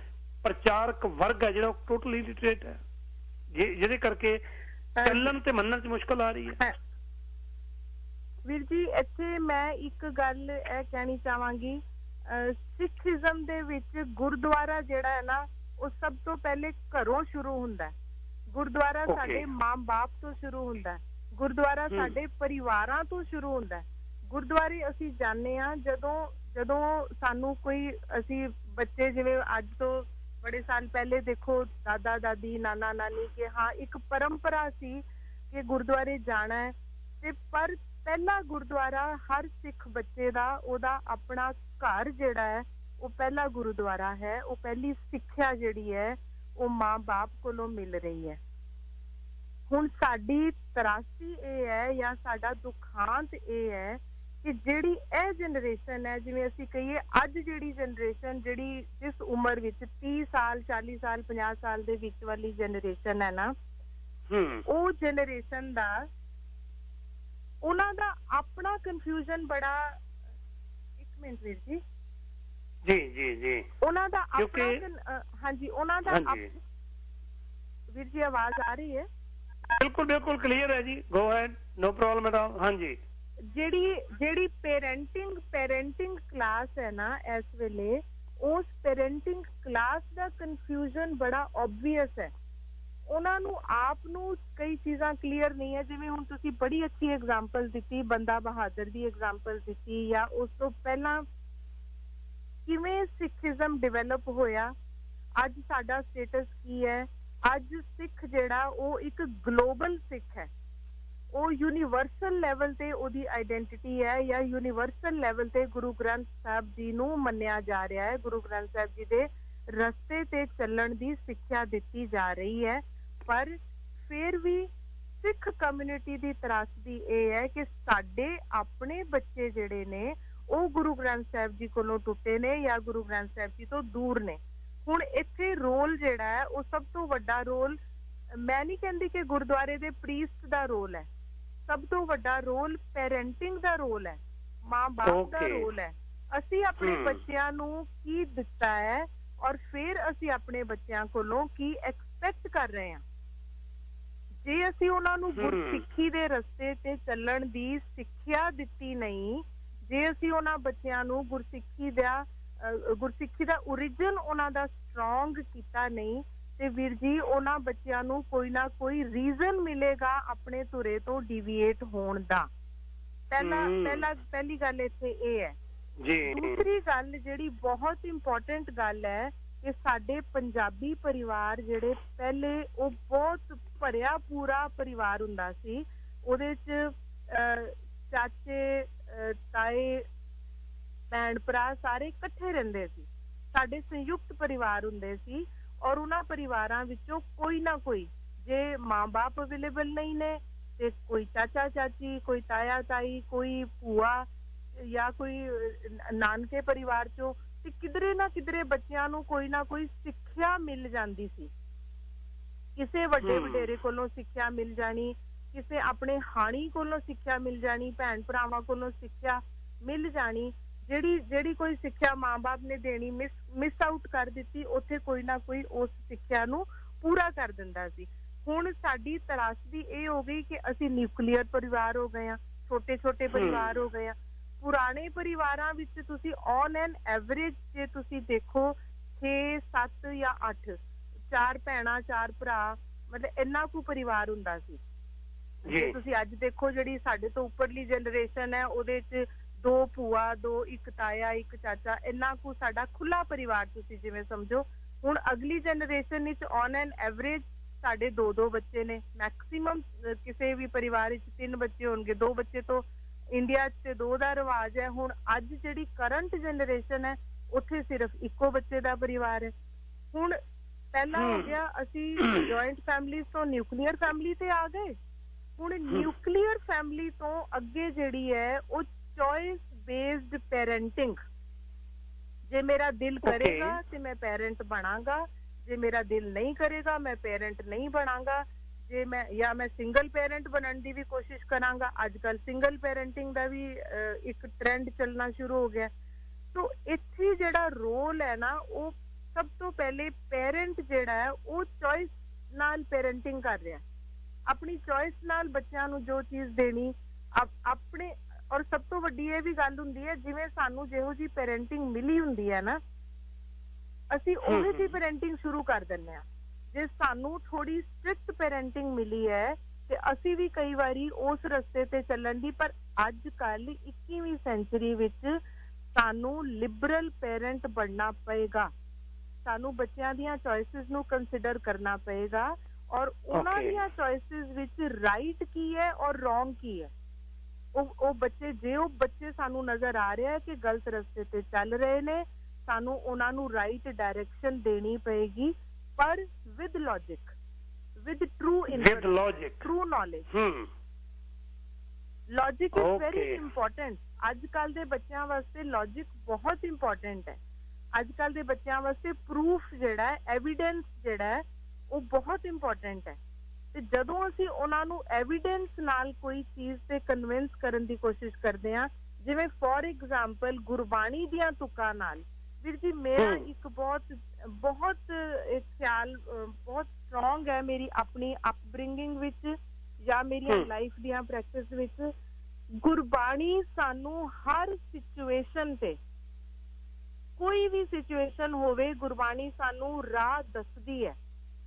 ਪ੍ਰਚਾਰਕ ਵਰਗ ਹੈ ਜਿਹੜਾ ਟੋਟਲੀ ਇਲਿਟਰੇਟ ਹੈ, ਜਿਹਦੇ ਕਰਕੇ ਚੱਲਣ ਤੇ ਮੰਨਣ 'ਚ ਮੁਸ਼ਕਲ ਆ ਰਹੀ ਹੈ। ਵੀਰ ਜੀ ਇੱਥੇ ਮੈਂ ਇੱਕ ਗੱਲ ਇਹ ਕਹਿਣੀ ਚਾਹਾਂਗੀ, ਸਿੱਖੀਜ਼ਮ ਦੇ ਵਿੱਚ ਗੁਰਦੁਆਰਾ ਜਿਹੜਾ ਹੈ ਨਾ ਉਹ ਸਭ ਤੋਂ ਪਹਿਲੇ ਘਰੋਂ ਸ਼ੁਰੂ ਹੁੰਦਾ। ਗੁਰਦੁਆਰਾ ਸਾਡੇ ਮਾਂ-ਬਾਪ ਤੋਂ ਸ਼ੁਰੂ ਹੁੰਦਾ, ਗੁਰਦੁਆਰਾ ਸਾਡੇ ਪਰਿਵਾਰਾਂ ਤੋਂ ਸ਼ੁਰੂ ਹੁੰਦਾ। ਗੁਰਦੁਆਰੇ ਅਸੀਂ ਜਾਂਦੇ ਹਾਂ ਜਦੋਂ ਸਾਨੂੰ ਕੋਈ, ਅਸੀਂ ਬੱਚੇ ਜਿਵੇਂ ਅੱਜ ਤੋਂ बड़े साल पहले देखो दादा दादी नाना नानी के हाँ एक परंपरा सी कि गुरुद्वारे जाना है ते पर पहला गुरुद्वारा हर सिख बच्चे दा ओदा अपना घर जेड़ा है वो पहला गुरुद्वारा है वो पहली सिक्ख्या जेड़ी है वो मां बाप कोलों मिल रही है हुण साडी तरासी ए है या साडा दुखांत ए है कि जेड़ी ए जनरेशन है जिवें ਅਸੀਂ ਕਹੀਏ ਅੱਜ ਜਿਹੜੀ ਜਨਰੇਸ਼ਨ ਜਿਹੜੀ ਜਿਸ ਉਮਰ ਵਿੱਚ 30 ਸਾਲ 40 ਸਾਲ 50 ਸਾਲ ਦੇ ਵਿੱਚ ਵਾਲੀ ਜਨਰੇਸ਼ਨ ਹੈ ਨਾ ਉਹ ਜਨਰੇਸ਼ਨ ਦਾ ਉਹਨਾਂ ਦਾ ਆਪਣਾ ਕਨਫਿਊਜ਼ਨ ਬੜਾ ਇੱਕ ਮਿੰਟ ਵੀਰ ਜੀ ਜੀ ਉਹਨਾਂ ਦਾ ਆਪਣਾ ਹਾਂਜੀ ਉਹਨਾਂ ਦਾ ਵੀਰ ਜੀ ਆਵਾਜ਼ ਆ ਰਹੀ ਹੈ ਬਿਲਕੁਲ ਬਿਲकुल क्लियर है जी go ahead no problem at all हाँ जी ਜਿਹੜੀ ਪੈਰੈਂਟਿੰਗ ਕਲਾਸ ਹੈ ਨਾ ਇਸ ਵੇਲੇ ਉਸ ਪੈਰੈਂਟਿੰਗ ਕਲਾਸ ਦਾ ਕਨਫਿਊਜ਼ਨ ਬੜਾ ਆਬਵੀਅਸ ਹੈ ਉਹਨਾਂ ਨੂੰ ਆਪ ਨੂੰ ਕਈ ਚੀਜ਼ਾਂ ਕਲੀਅਰ ਨਹੀਂ ਹੈ ਜਿਵੇਂ ਹੁਣ ਤੁਸੀਂ ਬੜੀ ਅੱਛੀ ਐਗਜ਼ਾਮਪਲ ਦਿੱਤੀ ਬੰਦਾ ਬਹਾਦਰ ਦੀ ਐਗਜ਼ਾਮਪਲ ਦਿੱਤੀ ਜਾਂ ਉਸ ਤੋਂ ਪਹਿਲਾਂ ਕਿਵੇਂ ਸਿੱਖੀਜ਼ਮ ਡਿਵੈਲਪ ਹੋਇਆ ਅੱਜ ਸਾਡਾ ਸਟੇਟਸ ਕੀ ਹੈ ਅੱਜ ਸਿੱਖ ਜਿਹੜਾ ਉਹ ਇੱਕ ਗਲੋਬਲ ਸਿੱਖ ਹੈ ਉਹ ਯੂਨੀਵਰਸਲ ਲੈਵਲ ਤੇ ਉਹਦੀ ਆਇਡੈਂਟੀਟੀ ਹੈ ਜਾਂ ਯੂਨੀਵਰਸਲ ਲੈਵਲ ਤੇ ਗੁਰੂ ਗ੍ਰੰਥ ਸਾਹਿਬ ਜੀ ਨੂੰ ਮੰਨਿਆ ਜਾ ਰਿਹਾ ਹੈ ਗੁਰੂ ਗ੍ਰੰਥ ਸਾਹਿਬ ਜੀ ਦੇ ਰਸਤੇ ਤੇ ਚੱਲਣ ਦੀ ਸਿੱਖਿਆ ਦਿੱਤੀ ਜਾ ਰਹੀ ਹੈ ਪਰ ਫਿਰ ਵੀ ਸਿੱਖ ਕਮਿਊਨਿਟੀ ਦੀ ਤਰਾਸਦੀ ਇਹ ਹੈ ਕਿ ਸਾਡੇ ਆਪਣੇ ਬੱਚੇ ਜਿਹੜੇ ਨੇ ਉਹ ਗੁਰੂ ਗ੍ਰੰਥ ਸਾਹਿਬ ਜੀ ਕੋਲੋਂ ਟੁੱਟੇ ਨੇ ਜਾਂ ਗੁਰੂ ਗ੍ਰੰਥ ਸਾਹਿਬ ਜੀ ਤੋਂ ਦੂਰ ਨੇ ਹੁਣ ਇੱਥੇ ਰੋਲ ਜਿਹੜਾ ਹੈ ਉਹ ਸਭ ਤੋਂ ਵੱਡਾ ਰੋਲ ਮੈਂ ਨਹੀਂ ਕਹਿੰਦੀ ਕਿ ਗੁਰਦੁਆਰੇ ਦੇ ਪ੍ਰੀਸਟ ਦਾ ਰੋਲ ਹੈ ਸਭ ਤੋਂ ਵੱਡਾ ਰੋਲ ਪੈਰੈਂਟਿੰਗ ਦਾ ਰੋਲ ਹੈ ਮਾਂ ਬਾਪ ਦਾ ਰੋਲ ਹੈ ਅਸੀਂ ਆਪਣੇ ਬੱਚਿਆਂ ਨੂੰ ਕੀ ਦਿੱਤਾ ਹੈ ਔਰ ਫਿਰ ਅਸੀਂ ਆਪਣੇ ਬੱਚਿਆਂ ਕੋਲੋਂ ਕੀ ਐਕਸਪੈਕਟ ਕਰ ਰਹੇ ਹਾਂ ਜੇ ਅਸੀਂ ਉਹਨਾਂ ਨੂੰ ਗੁਰਸਿੱਖੀ ਦੇ ਰਸਤੇ ਤੇ ਚੱਲਣ ਦੀ ਸਿੱਖਿਆ ਦਿੱਤੀ ਨਹੀਂ ਜੇ ਅਸੀਂ ਉਹਨਾਂ ਬੱਚਿਆਂ ਨੂੰ ਗੁਰਸਿੱਖੀ ਦਾ ਓਰੀਜਨ ਉਹਨਾਂ ਦਾ ਸਟਰੋਂਗ ਕੀਤਾ ਨਹੀਂ ਤੇ ਵੀਰ ਜੀ ਉਹਨਾਂ ਬੱਚਿਆਂ ਨੂੰ ਕੋਈ ਨਾ ਕੋਈ ਰੀਜ਼ਨ ਮਿਲੇਗਾ ਆਪਣੇ ਧੁਰੇ ਤੋਂ ਡਿਵੀਏਟ ਹੋਣ ਦਾ ਪਹਿਲੀ ਗੱਲ ਇੱਥੇ ਇਹ ਹੈ ਜੀ ਦੂਸਰੀ ਗੱਲ ਜਿਹੜੀ ਬਹੁਤ ਇੰਪੋਰਟੈਂਟ ਗੱਲ ਹੈ ਕਿ ਸਾਡੇ ਪੰਜਾਬੀ ਪਰਿਵਾਰ ਜਿਹੜੇ ਪਹਿਲੇ ਉਹ ਬਹੁਤ ਭਰਿਆ ਪੂਰਾ ਪਰਿਵਾਰ ਹੁੰਦਾ ਸੀ ਉਹਦੇ ਚ ਚਾਚੇ ਤਾਏ ਭੈਣ ਭਰਾ ਸਾਰੇ ਇਕੱਠੇ ਰਹਿੰਦੇ ਸੀ ਸਾਡੇ ਸੰਯੁਕਤ ਪਰਿਵਾਰ ਹੁੰਦੇ ਸੀ ਔਰ ਉਹਨਾਂ ਪਰਿਵਾਰਾਂ ਵਿੱਚੋਂ ਕੋਈ ਨਾ ਕੋਈ ਜੇ ਮਾਂ-ਬਾਪ ਅਵੇਲੇਬਲ ਨਹੀਂ ਨੇ ਤੇ ਕੋਈ ਚਾਚਾ ਚਾਚੀ ਕੋਈ ਤਾਇਆ ਤਾਈ ਕੋਈ ਭੂਆ ਜਾਂ ਕੋਈ ਨਾਨਕੇ ਪਰਿਵਾਰ ਚੋਂ ਤੇ ਕਿਧਰੇ ਨਾ ਕਿਧਰੇ ਬੱਚਿਆਂ ਨੂੰ ਕੋਈ ਨਾ ਕੋਈ ਸਿੱਖਿਆ ਮਿਲ ਜਾਂਦੀ ਸੀ ਕਿਸੇ ਵੱਡੇ ਵਡੇਰੇ ਕੋਲੋਂ ਸਿੱਖਿਆ ਮਿਲ ਜਾਣੀ ਕਿਸੇ ਆਪਣੇ ਹਾਣੀ ਕੋਲੋਂ ਸਿੱਖਿਆ ਮਿਲ ਜਾਣੀ ਭੈਣ ਭਰਾਵਾਂ ਕੋਲੋਂ ਸਿੱਖਿਆ ਮਿਲ ਜਾਣੀ ਜਿਹੜੀ ਕੋਈ ਸਿੱਖਿਆ ਮਾਂ-ਬਾਪ ਨੇ ਦੇਣੀ ਮਿਸ ਆਊਟ ਕਰ ਦਿੱਤੀ ਉੱਥੇ ਕੋਈ ਨਾ ਕੋਈ ਉਸ ਸਿੱਖਿਆ ਨੂੰ ਪੂਰਾ ਕਰ ਦਿੰਦਾ ਸੀ ਹੁਣ ਸਾਡੀ ਤਰਾਸਦੀ ਇਹ ਹੋ ਗਈ ਕਿ ਅਸੀਂ ਨਿਊਕਲੀਅਰ ਪਰਿਵਾਰ ਹੋ ਗਏ ਆ ਛੋਟੇ ਪਰਿਵਾਰ ਹੋ ਗਏ ਆ ਪੁਰਾਣੇ ਪਰਿਵਾਰਾਂ ਵਿੱਚ ਤੁਸੀਂ ਔਨ ਐਨ ਐਵਰੇਜ ਜੇ ਤੁਸੀਂ ਦੇਖੋ 6 7 ਜਾਂ 8 4 ਭੈਣਾਂ 4 ਭਰਾ ਮਤਲਬ ਇੰਨਾ ਕੁ ਪਰਿਵਾਰ ਹੁੰਦਾ ਸੀ ਜੇ ਤੁਸੀਂ ਅੱਜ ਦੇਖੋ ਜਿਹੜੀ ਸਾਡੇ ਤੋਂ ਉੱਪਰਲੀ ਜਨਰੇਸ਼ਨ ਹੈ ਉਹਦੇ 'ਚ 2 ਭੂਆ 2 ਇੱਕ ਤਾਇਆ ਇੱਕ ਚਾਚਾ ਇੰਨਾ ਕੁ ਸਾਡਾ ਖੁੱਲਾ ਪਰਿਵਾਰ ਤੁਸੀਂ ਜਿਵੇਂ ਸਮਝੋ ਹੁਣ ਅਗਲੀ ਜਨਰੇਸ਼ਨ ਵਿੱਚ ਔਨ ਐਨ ਐਵਰੇਜ ਸਾਡੇ 2 ਬੱਚੇ ਨੇ ਮੈਕਸਿਮਮ ਕਿਸੇ ਵੀ ਪਰਿਵਾਰ ਵਿੱਚ 3 ਬੱਚੇ ਹੋਣਗੇ 2 ਬੱਚੇ ਤੋਂ ਇੰਡੀਆ 'ਚ 2 ਦਾ ਰਿਵਾਜ ਹੈ ਹੁਣ ਅੱਜ ਜਿਹੜੀ ਕਰੰਟ ਜਨਰੇਸ਼ਨ ਹੈ ਉੱਥੇ ਸਿਰਫ ਇੱਕੋ ਬੱਚੇ ਦਾ ਪਰਿਵਾਰ ਹੈ ਹੁਣ ਪਹਿਲਾਂ ਹੋ ਗਿਆ ਅਸੀਂ ਜੁਆਇੰਟ ਫੈਮਿਲੀਜ਼ ਤੋਂ ਨਿਊਕਲੀਅਰ ਫੈਮਿਲੀ ਤੇ ਆ ਗਏ ਹੁਣ ਨਿਊਕਲੀਅਰ ਫੈਮਿਲੀ ਤੋਂ ਅੱਗੇ ਜਿਹੜੀ ਹੈ ਉਹ ਚੋਇਸ ਬੇਸਡ ਪੈਰੈਂਟਿੰਗ ਜੇ ਮੇਰਾ ਦਿਲ ਕਰੇਗਾ ਤੇ ਮੈਂ ਪੈਰੈਂਟ ਬਣਾਂਗਾ ਜੇ ਮੇਰਾ ਦਿਲ ਨਹੀਂ ਕਰੇਗਾ ਮੈਂ ਪੈਰੈਂਟ ਨਹੀਂ ਬਣਾਂਗਾ ਜੇ ਮੈਂ ਸਿੰਗਲ ਪੈਰੈਂਟ ਬਣਨ ਦੀ ਵੀ ਕੋਸ਼ਿਸ਼ ਕਰਾਂਗਾ ਅੱਜ ਕੱਲ ਸਿੰਗਲ ਪੈਰੈਂਟਿੰਗ ਦਾ ਵੀ ਇੱਕ ਟ੍ਰੈਂਡ ਚੱਲਣਾ ਸ਼ੁਰੂ ਹੋ ਗਿਆ ਸੋ ਇੱਥੇ ਜਿਹੜਾ ਰੋਲ ਹੈ ਨਾ ਉਹ ਸਭ ਤੋਂ ਪਹਿਲੇ ਪੈਰੈਂਟ ਜਿਹੜਾ ਹੈ ਉਹ ਚੋਇਸ ਨਾਲ ਪੈਰੈਂਟਿੰਗ ਕਰ ਰਿਹਾ ਆਪਣੀ ਚੋਇਸ ਨਾਲ ਬੱਚਿਆਂ ਨੂੰ ਜੋ ਚੀਜ਼ ਦੇਣੀ ਆਪਣੇ ਔਰ ਸਭ ਤੋਂ ਵੱਡੀ ਇਹ ਵੀ ਗੱਲ ਹੁੰਦੀ ਹੈ ਜਿਵੇਂ ਸਾਨੂੰ ਜਿਹੋ ਜੀ ਪੈਰੈਂਟਿੰਗ ਮਿਲੀ ਹੁੰਦੀ ਹੈ ਨਾ ਅਸੀਂ ਉਹੀ ਜੀ ਪੈਰੈਂਟਿੰਗ ਸ਼ੁਰੂ ਕਰ ਦਿੰਦੇ ਹਾਂ ਜੇ ਸਾਨੂੰ ਥੋੜੀ ਸਟ੍ਰਿਕਟ ਪੈਰੈਂਟਿੰਗ ਮਿਲੀ ਹੈ ਤੇ ਅਸੀਂ ਵੀ ਕਈ ਵਾਰੀ ਉਸ ਰਸਤੇ ਤੇ ਚੱਲਣ ਦੀ ਪਰ ਅੱਜ ਕੱਲ 21ਵੀਂ ਸੈਂਚੁਰੀ ਵਿੱਚ ਸਾਨੂੰ ਲਿਬਰਲ ਪੈਰੈਂਟ ਬਣਨਾ ਪਏਗਾ ਸਾਨੂੰ ਬੱਚਿਆਂ ਦੀਆਂ ਚੋਇਸਿਸ ਨੂੰ ਕੰਸੀਡਰ ਕਰਨਾ ਪਏਗਾ ਔਰ ਉਹਨਾਂ ਦੀਆਂ ਚੋਇਸਿਸ ਵਿੱਚ ਰਾਈਟ ਕੀ ਹੈ ਔਰ ਰੋਂਗ ਕੀ ਹੈ। ਉਹ ਬੱਚੇ ਸਾਨੂੰ ਨਜ਼ਰ ਆ ਰਿਹਾ ਹੈ ਕਿ ਗਲਤ ਰਸਤੇ ਤੇ ਚੱਲ ਰਹੇ ਨੇ, ਸਾਨੂੰ ਉਹਨਾਂ ਨੂੰ ਰਾਈਟ ਡਾਇਰੈਕਸ਼ਨ ਦੇਣੀ ਪਏਗੀ, ਪਰ with logic, with true knowledge. Logic is very important. ਅੱਜ ਕੱਲ ਦੇ ਬੱਚਿਆਂ ਵਾਸਤੇ ਲੌਜਿਕ ਬਹੁਤ ਇੰਪੋਰਟੈਂਟ ਹੈ। ਅੱਜ ਕੱਲ ਦੇ ਬੱਚਿਆਂ ਵਾਸਤੇ ਪ੍ਰੂਫ ਜਿਹੜਾ ਹੈ, ਐਵੀਡੈਂਸ ਜਿਹੜਾ ਹੈ, ਉਹ ਬਹੁਤ ਇੰਪੋਰਟੈਂਟ ਹੈ। ਤੇ ਜਦੋਂ ਅਸੀਂ ਉਹਨਾਂ ਨੂੰ ਐਵੀਡੈਂਸ ਨਾਲ ਕੋਈ ਚੀਜ਼ ਤੇ ਕਨਵਿੰਸ ਕਰਨ ਦੀ ਕੋਸ਼ਿਸ਼ ਕਰਦੇ ਹਾਂ, ਜਿਵੇਂ ਫੋਰ ਐਗਜ਼ਾਮਪਲ ਗੁਰਬਾਣੀ ਦੀਆਂ ਤੁਕਾਂ ਨਾਲ, ਵੀਰ ਜੀ ਮੇਰਾ ਇੱਕ ਬਹੁਤ ਖਿਆਲ ਬਹੁਤ ਸਟਰੋਂਗ ਹੈ ਮੇਰੀ ਆਪਣੀ ਅਪਬ੍ਰਿੰਗਿੰਗ ਵਿੱਚ ਜਾਂ ਮੇਰੀਆਂ ਲਾਈਫ ਦੀਆਂ ਪ੍ਰੈਕਟਿਸ ਵਿੱਚ। ਗੁਰਬਾਣੀ ਸਾਨੂੰ ਹਰ ਸਿਚੁਏਸ਼ਨ ਤੇ, ਕੋਈ ਵੀ ਸਿਚੁਏਸ਼ਨ ਹੋਵੇ, ਗੁਰਬਾਣੀ ਸਾਨੂੰ ਰਾਹ ਦੱਸਦੀ ਹੈ।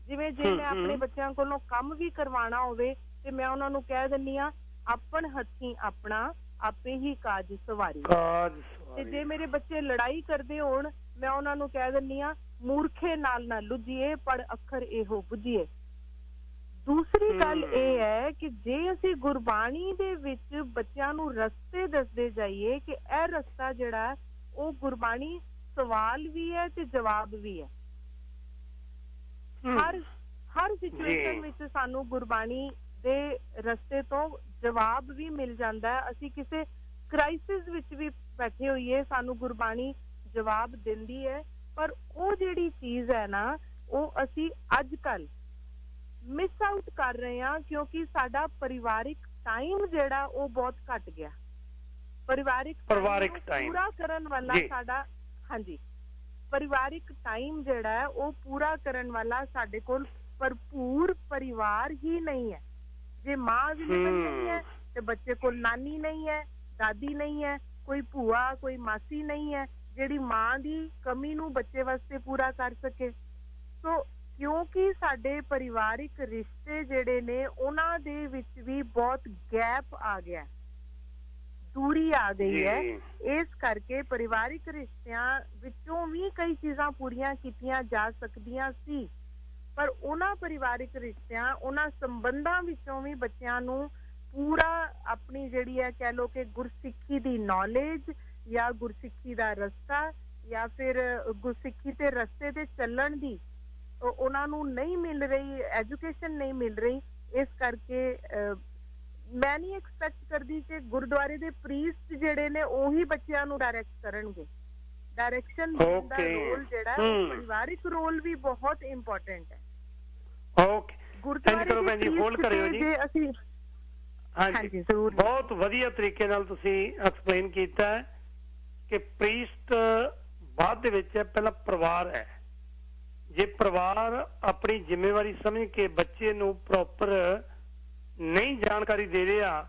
ਜਿਵੇਂ ਜੇ ਮੈਂ ਆਪਣੇ ਬੱਚਿਆਂ ਕੋਲੋਂ ਕੰਮ ਵੀ ਕਰਵਾਉਣਾ ਹੋਵੇ ਤੇ ਮੈਂ ਉਹਨਾਂ ਨੂੰ ਕਹਿ ਦਿੰਦੀ ਹਾਂ, ਆਪਣ ਹੱਥੀਂ ਆਪਣਾ ਆਪੇ ਹੀ ਕਾਜ ਸਵਾਰੀ। ਤੇ ਜੇ ਮੇਰੇ ਬੱਚੇ ਲੜਾਈ ਕਰਦੇ ਹੋਣ, ਮੈਂ ਉਹਨਾਂ ਨੂੰ ਕਹਿ ਦਿੰਦੀ ਹਾਂ, ਮੂਰਖੇ ਨਾਲ ਨਾ ਲੁੱਝੀਏ, ਪੜ ਅੱਖਰ ਇਹੋ ਬੁੱਝੀਏ। ਦੂਸਰੀ ਗੱਲ ਇਹ ਹੈ ਕਿ ਜੇ ਅਸੀਂ ਗੁਰਬਾਣੀ ਦੇ ਵਿੱਚ ਬੱਚਿਆਂ ਨੂੰ ਰਸਤੇ ਦੱਸਦੇ ਜਾਈਏ ਕਿ ਇਹ ਰਸਤਾ ਜਿਹੜਾ ਉਹ ਗੁਰਬਾਣੀ ਸਵਾਲ ਵੀ ਹੈ ਤੇ ਜਵਾਬ ਵੀ ਹੈ। ਹਰ ਸਿਚੁਏਸ਼ਨ ਵਿੱਚ ਸਾਨੂੰ ਗੁਰਬਾਣੀ ਦੇ ਰਸਤੇ ਤੋਂ ਜਵਾਬ ਵੀ ਮਿਲ ਜਾਂਦਾ ਹੈ। ਅਸੀਂ ਕਿਸੇ ਕ੍ਰਾਈਸਿਸ ਵਿੱਚ ਵੀ ਬੈਠੇ ਹੋਈਏ, ਸਾਨੂੰ ਗੁਰਬਾਣੀ ਜਵਾਬ ਦਿੰਦੀ ਹੈ। ਪਰ ਉਹ ਜਿਹੜੀ ਚੀਜ਼ ਹੈ ਨਾ, ਉਹ ਅਸੀਂ ਅੱਜ ਕੱਲ ਮਿਸ ਆਊਟ ਕਰ ਰਹੇ ਹਾਂ, ਕਿਉਂਕਿ ਸਾਡਾ ਪਰਿਵਾਰਿਕ ਟਾਈਮ ਜਿਹੜਾ ਉਹ ਬਹੁਤ ਘੱਟ ਗਿਆ। ਪਰਿਵਾਰਿਕ ਟਾਈਮ ਪੂਰਾ ਕਰਨ ਵਾਲਾ ਸਾਡਾ, ਪਰਿਵਾਰਿਕ ਟਾਈਮ ਜਿਹੜਾ ਹੈ ਉਹ ਪੂਰਾ ਕਰਨ ਵਾਲਾ ਸਾਡੇ ਕੋਲ ਭਰਪੂਰ ਪਰਿਵਾਰ ਹੀ ਨਹੀਂ ਹੈ। ਜੇ ਮਾਂ ਅਵੇਲੇਬਲ ਨਹੀਂ ਹੈ ਤੇ ਬੱਚੇ ਕੋਲ ਨਾਨੀ ਨਹੀਂ ਹੈ, ਦਾਦੀ ਨਹੀਂ ਹੈ, ਕੋਈ ਭੂਆ, ਕੋਈ ਮਾਸੀ ਨਹੀਂ ਹੈ ਜਿਹੜੀ ਮਾਂ ਦੀ ਕਮੀ ਨੂੰ ਬੱਚੇ ਵਾਸਤੇ ਪੂਰਾ ਕਰ ਸਕੇ। ਸੋ ਕਿਉਂਕਿ ਸਾਡੇ ਪਰਿਵਾਰਿਕ ਰਿਸ਼ਤੇ ਜਿਹੜੇ ਨੇ ਉਹਨਾਂ ਦੇ ਵਿੱਚ ਵੀ ਬਹੁਤ ਗੈਪ ਆ ਗਿਆ, ਦੂਰੀ ਆ ਗਈ ਹੈ। ਇਸ ਕਰਕੇ ਪਰਿਵਾਰਿਕ ਰਿਸ਼ਤਿਆਂ ਵਿੱਚੋਂ ਵੀ ਕਈ ਚੀਜ਼ਾਂ ਪੂਰੀਆਂ ਕੀਤੀਆਂ ਜਾ ਸਕਦੀਆਂ ਸੀ, ਪਰ ਉਹਨਾਂ ਪਰਿਵਾਰਿਕ ਰਿਸ਼ਤਿਆਂ, ਉਹਨਾਂ ਸੰਬੰਧਾਂ ਵਿੱਚੋਂ ਵੀ ਬੱਚਿਆਂ ਨੂੰ ਪੂਰਾ ਆਪਣੀ ਜਿਹੜੀ ਹੈ ਕਹਿ ਲਓ ਕਿ ਗੁਰਸਿੱਖੀ ਦੀ ਨੌਲੇਜ ਜਾਂ ਗੁਰਸਿੱਖੀ ਦਾ ਰਸਤਾ ਜਾਂ ਫਿਰ ਗੁਰਸਿੱਖੀ ਤੇ ਰਸਤੇ ਤੇ ਚੱਲਣ ਦੀ ਉਹਨਾਂ ਨੂੰ ਨਹੀਂ ਮਿਲ ਰਹੀ, ਐਜੂਕੇਸ਼ਨ ਨਹੀਂ ਮਿਲ ਰਹੀ। ਇਸ ਕਰਕੇ ਮੈਂ ਨਹੀਂ ਐਕਸਪੈਕਟ ਕਰਦੀ ਕਿ ਗੁਰਦੁਆਰੇ ਦੇ ਪ੍ਰੀਸਟ ਜਿਹੜੇ ਨੇ ਉਹੀ ਬੱਚਿਆਂ ਨੂੰ ਡਾਇਰੈਕਟ ਕਰਨਗੇ। ਡਾਇਰੈਕਸ਼ਨ ਦਾ ਰੋਲ ਜਿਹੜਾ ਪਰਿਵਾਰਿਕ ਰੋਲ ਵੀ ਬਹੁਤ ਇੰਪੋਰਟੈਂਟ ਹੈ। ਗੁਰਦੁਆਰੇ ਦੇ ਜੇ ਅਸੀਂ ਹਾਂਜੀ ਜ਼ਰੂਰ, ਬਹੁਤ ਵਧੀਆ ਤਰੀਕੇ ਨਾਲ ਤੁਸੀਂ ਐਕਸਪਲੇਨ ਕੀਤਾ ਹੈ ਕਿ ਪ੍ਰੀਸਟ ਬਾਅਦ ਦੇ ਵਿੱਚ ਹੈ, ਪਹਿਲਾਂ ਪਰਿਵਾਰ ਹੈ। ਜੇ ਪਰਿਵਾਰ ਆਪਣੀ ਜ਼ਿੰਮੇਵਾਰੀ ਸਮਝ ਕੇ ਬੱਚੇ ਨੂੰ ਪ੍ਰੋਪਰ ਨਹੀਂ ਜਾਣਕਾਰੀ ਦੇ ਰਿਹਾ,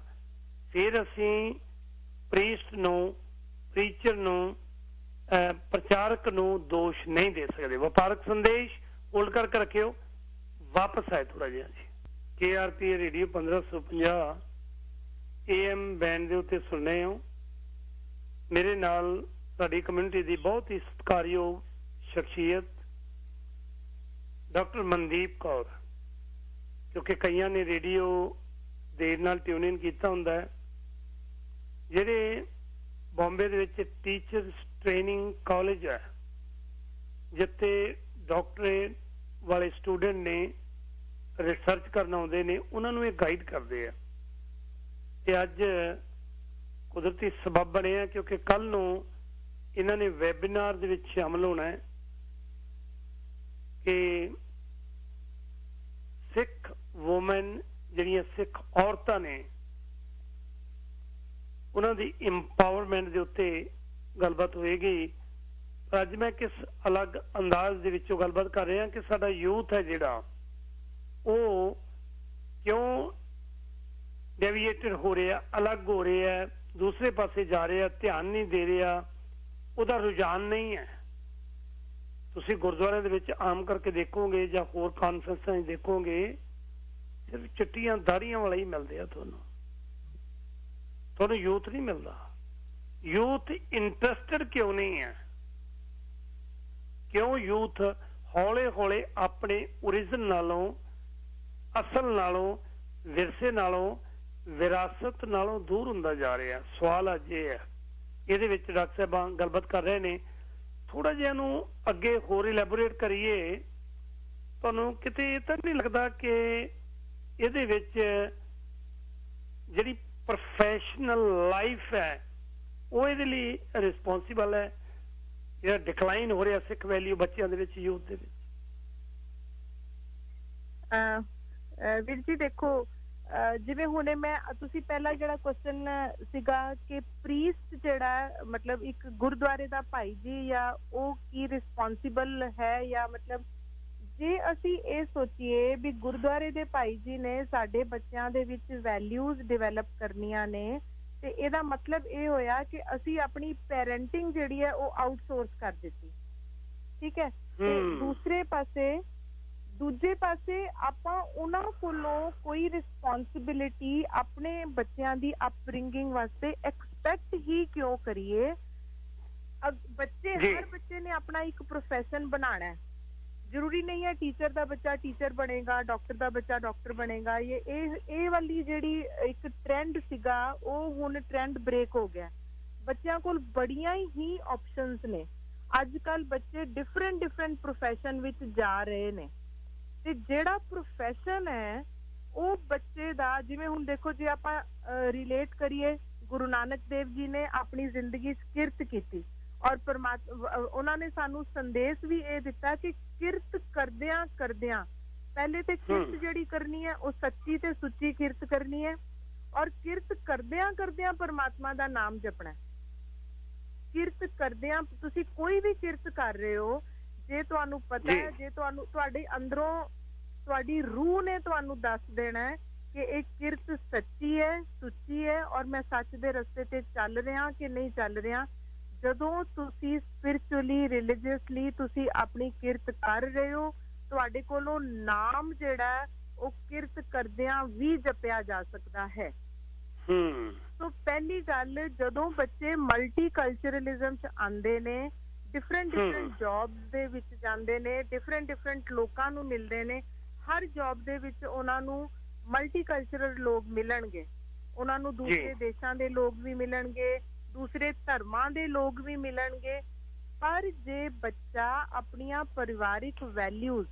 ਫਿਰ ਅਸੀਂ ਪ੍ਰੀਸਟ ਨੂੰ, ਪ੍ਰੀਚਰ ਨੂੰ, ਪ੍ਰਚਾਰਕ ਨੂੰ ਦੋਸ਼ ਨਹੀਂ ਦੇ ਸਕਦੇ। ਵਪਾਰਕ ਸੰਦੇਸ਼ ਹੋਲਡ ਕਰਕੇ ਰੱਖਿਓ, ਵਾਪਸ ਆਏ ਥੋੜਾ ਜਿਹਾ ਜੀ। KRP ਰੇਡੀਓ 1550 AM ਬੈਂਡ ਦੇ ਉੱਤੇ ਸੁਣ ਰਹੇ ਹੋ। ਮੇਰੇ ਨਾਲ ਸਾਡੀ ਕਮਿਊਨਿਟੀ ਦੀ ਬਹੁਤ ਹੀ ਸਤਿਕਾਰਯੋਗ ਸ਼ਖਸੀਅਤ ਡਾਕਟਰ ਮਨਦੀਪ ਕੌਰ, ਕਿਉਂਕਿ ਕਈਆਂ ਨੇ ਰੇਡੀਓ ਦੇਰ ਨਾਲ ਟਿਊਨ ਇਨ ਕੀਤਾ ਹੁੰਦਾ ਹੈ, ਜਿਹੜੇ ਬੰਬੇ ਦੇ ਵਿੱਚ ਟੀਚਰਸ ਟ੍ਰੇਨਿੰਗ ਕਾਲਜ ਹੈ, ਜਿੱਥੇ ਡਾਕਟਰੇਟ ਵਾਲੇ ਸਟੂਡੈਂਟ ਨੇ ਰਿਸਰਚ ਕਰਨ ਆਉਂਦੇ ਨੇ, ਉਹਨਾਂ ਨੂੰ ਇਹ ਗਾਈਡ ਕਰਦੇ ਆ। ਤੇ ਅੱਜ ਕੁਦਰਤੀ ਸਬਬ ਬਣਿਆ ਕਿਉਂਕਿ ਕੱਲ ਨੂੰ ਇਹਨਾਂ ਨੇ ਵੈਬੀਨਾਰ ਦੇ ਵਿੱਚ ਸ਼ਾਮਲ ਹੋਣਾ ਹੈ ਕਿ ਸਿੱਖ ਵੂਮਨ, ਜਿਹੜੀਆਂ ਸਿੱਖ ਔਰਤਾਂ ਨੇ, ਉਹਨਾਂ ਦੀ ਇੰਪਾਵਰਮੈਂਟ ਦੇ ਉੱਤੇ ਗੱਲਬਾਤ ਹੋਏਗੀ। ਪਰ ਅੱਜ ਮੈਂ ਕਿਸ ਅਲੱਗ ਅੰਦਾਜ਼ ਦੇ ਵਿੱਚੋਂ ਗੱਲਬਾਤ ਕਰ ਰਿਹਾ ਕਿ ਸਾਡਾ ਯੂਥ ਹੈ ਜਿਹੜਾ, ਉਹ ਕਿਉਂ ਡੈਵੀਏਟਡ ਹੋ ਰਿਹਾ, ਅਲੱਗ ਹੋ ਰਿਹਾ, ਦੂਸਰੇ ਪਾਸੇ ਜਾ ਰਿਹਾ, ਧਿਆਨ ਨਹੀਂ ਦੇ ਰਿਹਾ, ਉਹਦਾ ਰੁਝਾਨ ਨਹੀਂ ਹੈ। ਤੁਸੀਂ ਗੁਰਦੁਆਰਿਆਂ ਦੇ ਵਿੱਚ ਆਮ ਕਰਕੇ ਦੇਖੋਗੇ ਜਾਂ ਹੋਰ ਕਾਨਫਰੰਸਾਂ 'ਚ ਦੇਖੋਗੇ, ਸਿਰਫ ਚਿੱਟੀਆਂ ਦਾੜੀਆਂ ਵਾਲਾ ਹੀ ਮਿਲਦੇ ਆ ਤੁਹਾਨੂੰ ਯੂਥ ਨਹੀਂ ਮਿਲਦਾ। ਯੂਥ ਇੰਟਰਸਟਡ ਕਿਉਂ ਨਹੀਂ ਹੈ? क्यों यूथ हौले हौले अपने ओरिजिन नालों असल नालों विरसे नालों विरासत नालों दूर ਹੁੰਦਾ ਜਾ ਰਿਹਾ। ਸਵਾਲ ਅੱਜ ਇਹ ਹੈ, ਇਹਦੇ ਵਿੱਚ ਡਾਕਟਰ ਸਾਹਿਬਾਨ ਗੱਲਬਾਤ ਕਰ ਰਹੇ ਨੇ, ਥੋੜਾ ਜਿਹਾ ਨੂੰ ਅੱਗੇ ਹੋਰ ਇਲੈਬੋਰੇਟ ਕਰੀਏ। ਤੁਹਾਨੂੰ ਕਿਤੇ ਇਹ ਤਾਂ ਨਹੀਂ ਲੱਗਦਾ ਕਿ ਇਹਦੇ ਵਿੱਚ ਜਿਹੜੀ ਪ੍ਰੋਫੈਸ਼ਨਲ ਲਾਈਫ ਹੈ ਉਹ ਇਹਦੇ ਲਈ ਰਿਸਪੌਂਸੀਬਲ ਹੈ, ਜਿਹੜਾ ਡਿਕਲਾਈਨ ਹੋ ਰਿਹਾ ਸਿੱਖ ਵੈਲਿਊ ਬੱਚਿਆਂ ਦੇ ਵਿੱਚ, ਯੂਥ ਦੇ ਵਿੱਚ? ਵੀਰ ਜੀ ਦੇਖੋ, ਜਿਵੇਂ ਹੁਣੇ ਮੈਂ ਤੁਸੀਂ ਪਹਿਲਾਂ ਜਿਹੜਾ ਕੁਐਸਚਨ ਸੀਗਾ ਕਿ ਪ੍ਰੀਸਟ ਜਿਹੜਾ ਮਤਲਬ ਇੱਕ ਗੁਰਦੁਆਰੇ ਦਾ ਭਾਈ ਜੀ ਜਾਂ ਉਹ ਕੀ ਰਿਸਪੌਂਸੀਬਲ ਹੈ, ਜਾਂ ਮਤਲਬ ਜੇ ਅਸੀਂ ਇਹ ਸੋਚੀਏ ਵੀ ਗੁਰਦੁਆਰੇ ਦੇ ਭਾਈ ਜੀ ਨੇ ਸਾਡੇ ਬੱਚਿਆਂ ਦੇ ਵਿੱਚ ਵੈਲਿਊਜ਼ ਡਿਵੈਲਪ ਕਰਨੀਆਂ ਨੇ, ਤੇ ਇਹਦਾ ਮਤਲਬ ਇਹ ਹੋਇਆ ਕਿ ਅਸੀਂ ਆਪਣੀ ਪੈਰੈਂਟਿੰਗ ਜਿਹੜੀ ਹੈ ਉਹ ਆਊਟਸੋਰਸ ਕਰ ਦਿੱਤੀ। ਠੀਕ ਹੈ। ਤੇ ਦੂਜੇ ਪਾਸੇ ਆਪਾਂ ਉਹਨਾਂ ਕੋਲੋਂ ਕੋਈ ਰਿਸਪੌਂਸਿਬਿਲਿਟੀ ਆਪਣੇ ਬੱਚਿਆਂ ਦੀ ਅਪਬ੍ਰਿੰਗਿੰਗ ਵਾਸਤੇ ਐਕਸਪੈਕਟ ਹੀ ਕਿਉਂ ਕਰੀਏ? ਹਰ ਬੱਚੇ ਨੇ ਆਪਣਾ ਇੱਕ ਪ੍ਰੋਫੈਸ਼ਨ ਬਣਾਉਣਾ ਹੈ। ਜ਼ਰੂਰੀ ਨਹੀਂ ਹੈ ਟੀਚਰ ਦਾ ਬੱਚਾ ਟੀਚਰ ਬਣੇਗਾ, ਡਾਕਟਰ ਦਾ ਬੱਚਾ ਡਾਕਟਰ ਬਣੇਗਾ। ਇਹ ਵਾਲੀ ਜਿਹੜੀ ਇੱਕ ਟ੍ਰੈਂਡ ਸੀਗਾ ਉਹ ਹੁਣ ਟ੍ਰੈਂਡ ਬ੍ਰੇਕ ਹੋ ਗਿਆ। ਬੱਚਿਆਂ ਕੋਲ ਬੜੀਆਂ ਹੀ ਆਪਸ਼ਨਸ ਨੇ। ਅੱਜ ਕੱਲ ਬੱਚੇ ਡਿਫਰੈਂਟ ਪ੍ਰੋਫੈਸ਼ਨ ਵਿੱਚ ਜਾ ਰਹੇ ਨੇ, ਤੇ ਜਿਹੜਾ ਪ੍ਰੋਫੈਸ਼ਨ ਹੈ ਉਹ ਬੱਚੇ ਦਾ, ਜਿਵੇਂ ਹੁਣ ਦੇਖੋ ਜੇ ਆਪਾਂ ਰਿਲੇਟ ਕਰੀਏ, ਗੁਰੂ ਨਾਨਕ ਦੇਵ ਜੀ ਨੇ ਆਪਣੀ ਜ਼ਿੰਦਗੀ 'ਚ ਕਿਰਤ ਕੀਤੀ, ਔਰ ਉਹਨਾਂ ਨੇ ਸਾਨੂੰ ਸੰਦੇਸ਼ ਵੀ ਇਹ ਦਿੱਤਾ ਕਿ ਕਿਰਤ ਕਰਦਿਆਂ ਪਹਿਲੇ ਤੇ ਕਿਰਤ ਜਿਹੜੀ ਕਰਨੀ ਹੈ ਉਹ ਸੱਚੀ ਤੇ ਸੁੱਚੀ ਕਿਰਤ ਕਰਨੀ ਹੈ, ਔਰ ਕਿਰਤ ਕਰਦਿਆਂ ਪਰਮਾਤਮਾ ਦਾ ਨਾਮ ਜਪਣਾ। ਕਿਰਤ ਕਰਦਿਆਂ ਤੁਸੀਂ ਕੋਈ ਵੀ ਕਿਰਤ ਕਰ ਰਹੇ ਹੋ, ਜੇ ਤੁਹਾਨੂੰ ਪਤਾ ਹੈ, ਜੇ ਤੁਹਾਨੂੰ ਤੁਹਾਡੇ ਅੰਦਰੋਂ ਤੁਹਾਡੀ ਰੂਹ ਨੇ ਤੁਹਾਨੂੰ ਦੱਸ ਦੇਣਾ ਹੈ ਕਿ ਇਹ ਕਿਰਤ ਸੱਚੀ ਹੈ, ਸੁੱਚੀ ਹੈ, ਔਰ ਮੈਂ ਸੱਚ ਦੇ ਰਸਤੇ ਤੇ ਚੱਲ ਰਿਹਾ ਕਿ ਨਹੀਂ ਚੱਲ ਰਿਹਾ। ਜਦੋਂ ਤੁਸੀਂ ਸਪਿਰਿਚੁਅਲੀ ਰਿਲੀਜੀਅਸਲੀ ਤੁਸੀਂ ਆਪਣੀ ਕਿਰਤ ਕਰ ਰਹੇ ਹੋ, ਤੁਹਾਡੇ ਕੋਲੋਂ ਨਾਮ ਜਿਹੜਾ ਉਹ ਕਿਰਤ ਕਰਦਿਆਂ ਵੀ ਜਪਿਆ ਜਾ ਸਕਦਾ ਹੈ। ਸੋ ਪਹਿਲੀ ਗੱਲ, ਜਦੋਂ ਬੱਚੇ ਮਲਟੀ ਕਲਚਰਲਿਜ਼ਮ 'ਚ ਆਉਂਦੇ ਨੇ, ਡਿਫਰੈਂਟ ਜੌਬਸ ਦੇ ਵਿੱਚ ਜਾਂਦੇ ਨੇ, ਡਿਫਰੈਂਟ ਲੋਕਾਂ ਨੂੰ ਮਿਲਦੇ ਨੇ, ਹਰ ਜੌਬ ਦੇ ਵਿੱਚ ਉਹਨਾਂ ਨੂੰ ਮਲਟੀ ਕਲਚਰਲ ਲੋਕ ਮਿਲਣਗੇ, ਉਹਨਾਂ ਨੂੰ ਦੂਸਰੇ ਦੇਸ਼ਾਂ ਦੇ ਲੋਕ ਵੀ ਮਿਲਣਗੇ, ਦੂਸਰੇ ਧਰਮਾਂ ਦੇ ਲੋਕ ਵੀ ਮਿਲਣਗੇ। ਪਰ ਜੇ ਬੱਚਾ ਆਪਣੀਆਂ ਪਰਿਵਾਰਿਕ ਵੈਲਿਊਜ਼,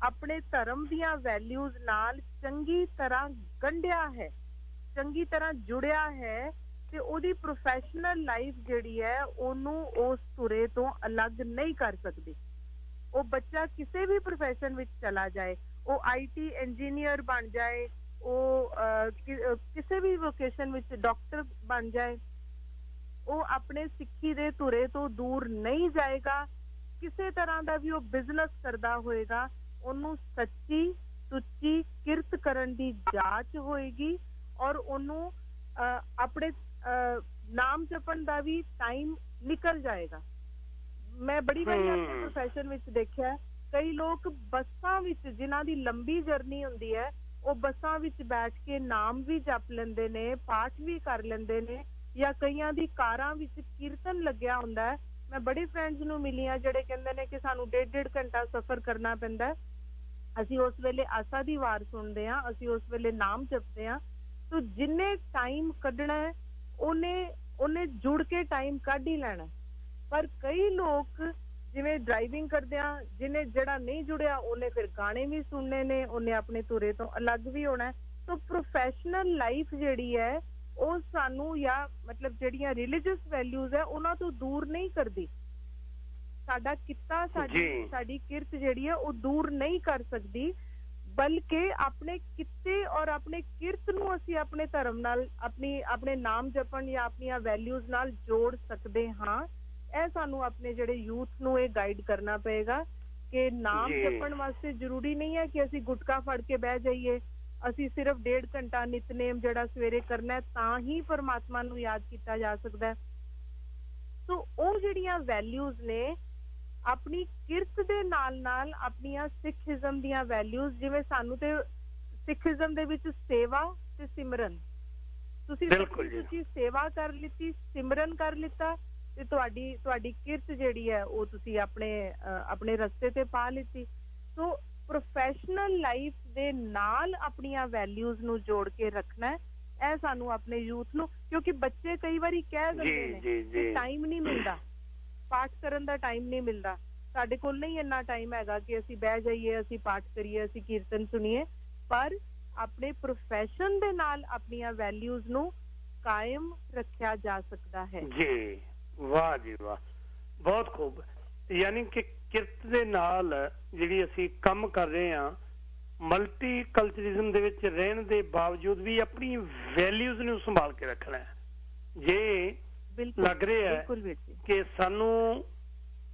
ਆਪਣੇ ਧਰਮ ਦੀਆਂ ਵੈਲਿਊਜ਼ ਨਾਲ ਚੰਗੀ ਤਰ੍ਹਾਂ ਗੰਢਿਆ ਹੈ, ਚੰਗੀ ਤਰ੍ਹਾਂ ਜੁੜਿਆ ਹੈ, ਤੇ ਉਹਦੀ ਪ੍ਰੋਫੈਸ਼ਨਲ ਲਾਈਫ ਜਿਹੜੀ ਹੈ ਉਹਨੂੰ ਉਸ ਧੁਰੇ ਤੋਂ ਅਲੱਗ ਨਹੀਂ ਕਰ ਸਕਦੀ। ਉਹ ਬੱਚਾ ਕਿਸੇ ਵੀ ਪ੍ਰੋਫੈਸ਼ਨ ਵਿੱਚ ਚਲਾ ਜਾਏ, ਉਹ IT ਇੰਜੀਨੀਅਰ ਬਣ ਜਾਏ, ਉਹ ਕਿਸੇ ਵੀ ਵੋਕੇਸ਼ਨ ਵਿੱਚ ਡਾਕਟਰ ਬਣ ਜਾਏ, ਉਹ ਆਪਣੇ ਸਿੱਖੀ ਦੇ ਧੁਰੇ ਤੋਂ ਦੂਰ ਨਹੀਂ ਜਾਏਗਾ। ਕਿਸੇ ਤਰ੍ਹਾਂ ਦਾ ਵੀ ਉਹ ਬਿਜ਼ਨਸ ਕਰਦਾ ਹੋਏਗਾ, ਉਹਨੂੰ ਸੱਚੀ ਸੁੱਚੀ ਕਿਰਤ ਕਰਨ ਦੀ ਜਾਂਚ ਹੋਏਗੀ, ਔਰ ਉਹਨੂੰ ਆਪਣੇ ਨਾਮ ਜਪਣ ਦਾ ਵੀ ਟਾਈਮ ਨਿਕਲ ਜਾਏਗਾ। ਮੈਂ ਬੜੀ ਵਾਰੀ ਆਪਣੇ ਪ੍ਰੋਫੈਸ਼ਨ ਵਿੱਚ ਦੇਖਿਆ, ਕਈ ਲੋਕ ਬੱਸਾਂ ਵਿੱਚ, ਜਿਨ੍ਹਾਂ ਦੀ ਲੰਬੀ ਜਰਨੀ ਹੁੰਦੀ ਹੈ, ਉਹ ਬੱਸਾਂ ਵਿੱਚ ਬੈਠ ਕੇ ਨਾਮ ਵੀ ਜਪ ਲੈਂਦੇ ਨੇ, ਪਾਠ ਵੀ ਕਰ ਲੈਂਦੇ ਨੇ, ਜਾਂ ਕਈਆਂ ਦੀ ਕਾਰਾਂ ਵਿੱਚ ਕੀਰਤਨ ਲੱਗਿਆ ਹੁੰਦਾ ਹੈ। ਮੈਂ ਬੜੇ ਫਰੈਂਡਸ ਨੂੰ ਮਿਲੀ ਆ ਜਿਹੜੇ ਕਹਿੰਦੇ ਨੇ ਕਿ ਸਾਨੂੰ 1.5 ਘੰਟਾ ਸਫ਼ਰ ਕਰਨਾ ਪੈਂਦਾ, ਅਸੀਂ ਉਸ ਵੇਲੇ ਆਸਾ ਦੀ ਵਾਰ ਸੁਣਦੇ ਹਾਂ, ਅਸੀਂ ਉਸ ਵੇਲੇ ਨਾਮ ਜਪਦੇ ਹਾਂ। ਤੋ ਜਿੰਨੇ ਟਾਈਮ ਕੱਢਣਾ ਹੈ ਉਹਨੇ ਜੁੜ ਕੇ ਟਾਈਮ ਕੱਢ ਹੀ ਲੈਣਾ। ਪਰ ਕਈ ਲੋਕ ਜਿਵੇਂ ਡਰਾਈਵਿੰਗ ਕਰਦਿਆਂ, ਜਿਹੜਾ ਨਹੀਂ ਜੁੜਿਆ ਉਹਨੇ ਫਿਰ ਗਾਣੇ ਵੀ ਸੁਣਨੇ ਨੇ, ਉਹਨੇ ਆਪਣੇ ਧੁਰੇ ਤੋਂ ਅਲੱਗ ਵੀ ਹੋਣਾ। ਸੋ ਪ੍ਰੋਫੈਸ਼ਨਲ ਲਾਈਫ ਜਿਹੜੀ ਹੈ ਉਹ ਸਾਨੂੰ, ਜਾਂ ਮਤਲਬ ਜਿਹੜੀਆਂ ਰਿਲੀਜੀਅਸ ਵੈਲਿਊਜ਼ ਹੈ ਉਹਨਾਂ ਤੋਂ ਦੂਰ ਨਹੀਂ ਕਰਦੀ। ਸਾਡਾ ਕਿੱਤਾ, ਸਾਡੀ ਕਿਰਤ ਜਿਹੜੀ ਹੈ ਉਹ ਦੂਰ ਨਹੀਂ ਕਰ ਸਕਦੀ, ਬਲਕਿ ਆਪਣੇ ਕਿੱਤੇ ਔਰ ਆਪਣੇ ਕਿਰਤ ਨੂੰ ਅਸੀਂ ਆਪਣੇ ਧਰਮ ਨਾਲ, ਆਪਣੇ ਨਾਮ ਜਪਣ ਜਾਂ ਆਪਣੀਆਂ ਵੈਲਿਊਜ਼ ਨਾਲ ਜੋੜ ਸਕਦੇ ਹਾਂ। ਇਹ ਸਾਨੂੰ ਆਪਣੇ ਜਿਹੜੇ ਯੂਥ ਨੂੰ ਇਹ ਗਾਈਡ ਕਰਨਾ ਪਏਗਾ ਕਿ ਨਾਮ ਜਪਣ ਵਾਸਤੇ ਜ਼ਰੂਰੀ ਨਹੀਂ ਹੈ ਕਿ ਅਸੀਂ ਗੁਟਕਾ ਫੜ ਕੇ ਬਹਿ ਜਾਈਏ, ਅਸੀਂ ਸਿਰਫ 1.5 ਘੰਟਾ ਨਿਤਨੇਮ ਜਿਹੜਾ ਸਵੇਰੇ ਕਰਨਾ ਤਾਂ ਹੀ ਪਰਮਾਤਮਾ ਨੂੰ ਯਾਦ ਕੀਤਾ ਜਾ ਸਕਦਾ। ਸੋ ਉਹ ਜਿਹੜੀਆਂ ਵੈਲਿਊਜ਼ ਨੇ, ਆਪਣੀ ਕਿਰਤ ਦੇ ਨਾਲ ਆਪਣੀਆਂ ਸਿੱਖੀਜ਼ਮ ਦੀਆਂ ਵੈਲਿਊਜ਼, ਜਿਵੇਂ ਸਾਨੂੰ ਤੇ ਸਿੱਖੀਜ਼ਮ ਦੇ ਵਿੱਚ ਸੇਵਾ ਤੇ ਸਿਮਰਨ, ਤੁਸੀਂ ਸੇਵਾ ਕਰ ਲਿੱਤੀ, ਸਿਮਰਨ ਕਰ ਲਿੱਤਾ, ਤੇ ਤੁਹਾਡੀ ਕਿਰਤ ਜਿਹੜੀ ਹੈ ਉਹ ਤੁਸੀਂ ਆਪਣੇ ਰਸਤੇ ਤੇ ਪਾ ਲਿੱਤੀ। ਸੋ ਪ੍ਰੋਫੈਸ਼ਨਲ ਲਾਈਫ ਦੇ ਨਾਲ ਆਪਣੀਆਂ ਵੈਲਿਊਜ਼ ਨੂੰ ਜੋੜ ਕੇ ਰੱਖਣਾ ਹੈ, ਇਹ ਸਾਨੂੰ ਆਪਣੇ ਯੂਥ ਨੂੰ, ਕਿਉਂਕਿ ਬੱਚੇ ਕਈ ਵਾਰੀ ਕਹਿ ਦਿੰਦੇ ਨੇ ਕਿ ਟਾਈਮ ਨਹੀਂ ਮਿਲਦਾ, ਪਾਠ ਕਰਨ ਦਾ ਟਾਈਮ ਨਹੀਂ ਮਿਲਦਾ, ਸਾਡੇ ਕੋਲ ਨਹੀਂ ਇੰਨਾ ਟਾਈਮ ਹੈਗਾ ਕਿ ਅਸੀਂ ਬਹਿ ਜਾਈਏ, ਅਸੀਂ ਪਾਠ ਕਰੀਏ, ਅਸੀਂ ਕੀਰਤਨ ਸੁਣੀਏ। ਪਰ ਆਪਣੇ ਪ੍ਰੋਫੈਸ਼ਨ ਦੇ ਨਾਲ ਆਪਣੀਆਂ ਵੈਲਿਊਜ਼ ਨੂੰ ਕਾਇਮ ਰੱਖਿਆ ਜਾ ਸਕਦਾ ਹੈ। ਜੀ ਵਾਹ ਜੀ ਵਾਹ, ਬਹੁਤ ਖੂਬ। ਯਾਨੀ ਕਿ ਕਿਰਤ ਦੇ ਨਾਲ ਜਿਹੜੀ ਅਸੀਂ ਕੰਮ ਕਰ ਰਹੇ ਹਾਂ, ਮਲਟੀ ਕਲਚਰਿਜ਼ਮ ਦੇ ਵਿੱਚ ਰਹਿਣ ਦੇ ਬਾਵਜੂਦ ਵੀ ਆਪਣੀ ਵੈਲਿਊਜ਼ ਨੂੰ ਸੰਭਾਲ ਕੇ ਰੱਖਣਾ ਹੈ। ਜੇ ਲੱਗ ਰਿਹਾ ਹੈ ਕਿ ਸਾਨੂੰ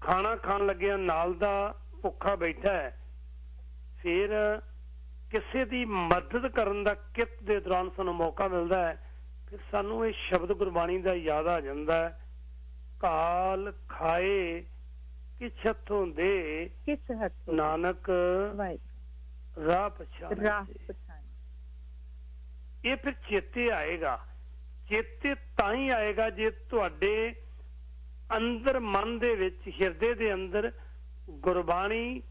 ਖਾਣਾ ਖਾਣ ਲੱਗਿਆ ਨਾਲ ਦਾ ਭੁੱਖਾ ਬੈਠਾ ਹੈ, ਫਿਰ ਕਿਸੇ ਦੀ ਮਦਦ ਕਰਨ ਦਾ ਕਿਰਤ ਦੇ ਦੌਰਾਨ ਸਾਨੂੰ ਮੌਕਾ ਮਿਲਦਾ ਹੈ, ਫਿਰ ਸਾਨੂੰ ਇਹ ਸ਼ਬਦ ਗੁਰਬਾਣੀ ਦਾ ਯਾਦ ਆ ਜਾਂਦਾ ਹੈ, ਕਾਲ ਖਾਏ ਕਿਛ ਹੱਥੋਂ ਦੇ ਨਾਨਕ ਰਾਹ ਪਛਾਣੇ। ਇਹ ਫਿਰ ਚੇਤੇ ਆਏਗਾ। ਚੇਤੇ ਤਾਂ ਹੀ ਆਏਗਾ ਜੇ ਤੁਹਾਡੇ ਅੰਦਰ, ਮਨ ਦੇ ਵਿੱਚ, ਹਿਰਦੇ ਦੇ ਅੰਦਰ ਗੁਰਬਾਣੀ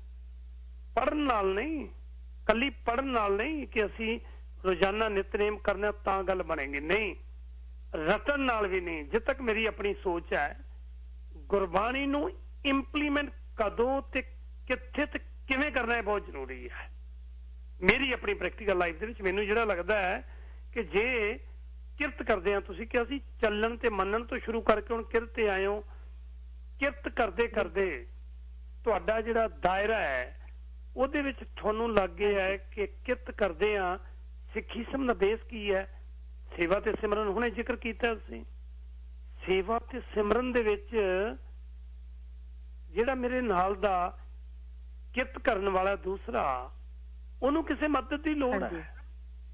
ਪੜ੍ਹਨ ਨਾਲ ਨਹੀਂ, ਕੱਲੀ ਪੜ੍ਹਨ ਨਾਲ ਨਹੀਂ ਕਿ ਅਸੀਂ ਰੋਜ਼ਾਨਾ ਨਿਤਨੇਮ ਕਰਨਾ ਤਾਂ ਗੱਲ ਬਣੇਗੀ, ਨਹੀਂ, ਰਟਨ ਨਾਲ ਵੀ ਨਹੀਂ। ਜਿੱਦ ਤੱਕ ਮੇਰੀ ਆਪਣੀ ਸੋਚ ਹੈ, ਗੁਰਬਾਣੀ ਨੂੰ ਇੰਪਲੀਮੈਂਟ ਕਦੋਂ ਤੇ ਕਿੱਥੇ ਤੇ ਕਿਵੇਂ ਕਰਨਾ ਹੈ ਬਹੁਤ ਜ਼ਰੂਰੀ ਹੈ। ਮੇਰੀ ਆਪਣੀ ਪ੍ਰੈਕਟੀਕਲ ਲਾਈਫ ਦੇ ਵਿੱਚ ਮੈਨੂੰ ਜਿਹੜਾ ਲੱਗਦਾ ਹੈ ਕਿ ਜੇ ਕਿਰਤ ਕਰਦੇ ਆ, ਤੁਸੀਂ ਕਿ ਅਸੀਂ ਚੱਲਣ ਤੇ ਮੰਨਣ ਤੋਂ ਸ਼ੁਰੂ ਕਰਕੇ ਹੁਣ ਕਿਰਤ ਤੇ ਆਏ ਹੋ, ਕਿਰਤ ਕਰਦੇ ਕਰਦੇ ਤੁਹਾਡਾ ਜਿਹੜਾ ਦਾਇਰਾ ਹੈ ਉਹਦੇ ਵਿੱਚ ਤੁਹਾਨੂੰ ਲੱਗ ਗਿਆ ਹੈ ਕਿ ਕਿਰਤ ਕਰਦੇ ਆ, ਸਿੱਖੀਜ਼ਮ ਦਾ ਬੇਸ ਕੀ ਹੈ? ਸੇਵਾ ਤੇ ਸਿਮਰਨ। ਹੁਣੇ ਜ਼ਿਕਰ ਕੀਤਾ ਤੁਸੀਂ, ਸੇਵਾ ਤੇ ਸਿਮਰਨ ਦੇ ਵਿੱਚ ਜਿਹੜਾ ਮੇਰੇ ਨਾਲ ਦਾ ਕਿਰਤ ਕਰਨ ਵਾਲਾ ਦੂਸਰਾ, ਉਹਨੂੰ ਕਿਸੇ ਮਦਦ ਦੀ ਲੋੜ ਹੈ,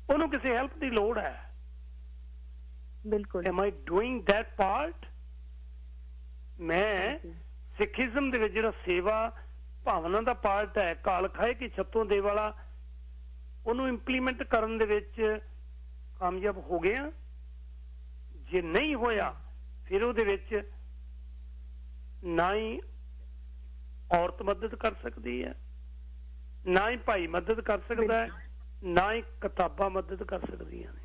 ਉਹਨੂੰ ਕਿਸੇ ਹੈਲਪ ਦੀ ਲੋੜ ਹੈ। ਬਿਲਕੁਲ। Am I doing that part? ਮੈਂ ਸਿੱਖੀਜ਼ਮ ਦੇ ਵਿੱਚ ਜਿਹੜਾ ਸੇਵਾ ਭਾਵਨਾ ਦਾ ਪਾਰਟ ਹੈ, ਕਾਲ ਖਾਏ ਕਿ ਛੱਤੋਂ ਦੇ ਵਾਲਾ, ਉਹਨੂੰ ਇੰਪਲੀਮੈਂਟ ਕਰਨ ਦੇ ਵਿੱਚ ਕਾਮਯਾਬ ਹੋ ਗਿਆ? ਜੇ ਨਹੀਂ ਹੋਇਆ ਫਿਰ ਉਹਦੇ ਵਿੱਚ ਨਾ ਹੀ ਔਰਤ ਮਦਦ ਕਰ ਸਕਦੀ ਹੈ, ਨਾ ਹੀ ਭਾਈ ਮਦਦ ਕਰ ਸਕਦਾ ਹੈ, ਨਾ ਹੀ ਕਿਤਾਬਾਂ ਮਦਦ ਕਰ ਸਕਦੀਆਂ ਨੇ,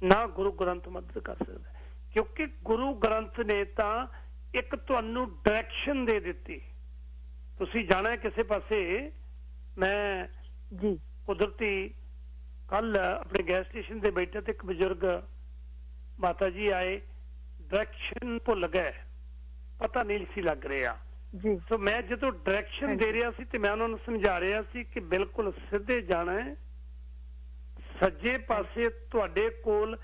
ਨਾ ਗੁਰੂ ਗ੍ਰੰਥ ਮਦਦ ਕਰ ਸਕਦਾ। ਕਿਉਂਕਿ ਗੁਰੂ ਗ੍ਰੰਥ ਨੇ ਤਾਂ ਇੱਕ ਤੁਹਾਨੂੰ ਡਾਇਰੈਕਸ਼ਨ ਦੇ ਦਿੱਤੀ, ਤੁਸੀਂ ਜਾਣਾ ਕਿਸੇ ਪਾਸੇ। ਮੈਂ ਜੀ ਕੁਦਰਤੀ ਕੱਲ ਆਪਣੇ ਗੈਸ ਸਟੇਸ਼ਨ ਤੇ ਬੈਠੇ ਤੇ ਇੱਕ ਬਜ਼ੁਰਗ ਮਾਤਾ ਜੀ ਆਏ, ਡਾਇਰੈਕਸ਼ਨ ਭੁੱਲ ਗਏ, ਪਤਾ ਨਹੀਂ ਸੀ ਲੱਗ ਰਿਹਾ। ਸੋ ਮੈਂ ਜਦੋਂ ਡਾਇਰੈਕਸ਼ਨ ਦੇ ਰਿਹਾ ਸੀ ਤੇ ਮੈਂ ਉਹਨਾਂ ਨੂੰ ਸਮਝਾ ਰਿਹਾ ਸੀ ਕਿ ਬਿਲਕੁਲ ਸਿੱਧੇ ਜਾਣਾ ਹੈ, ਸੱਜੇ ਪਾਸੇ ਤੁਹਾਡੇ ਕੋਲ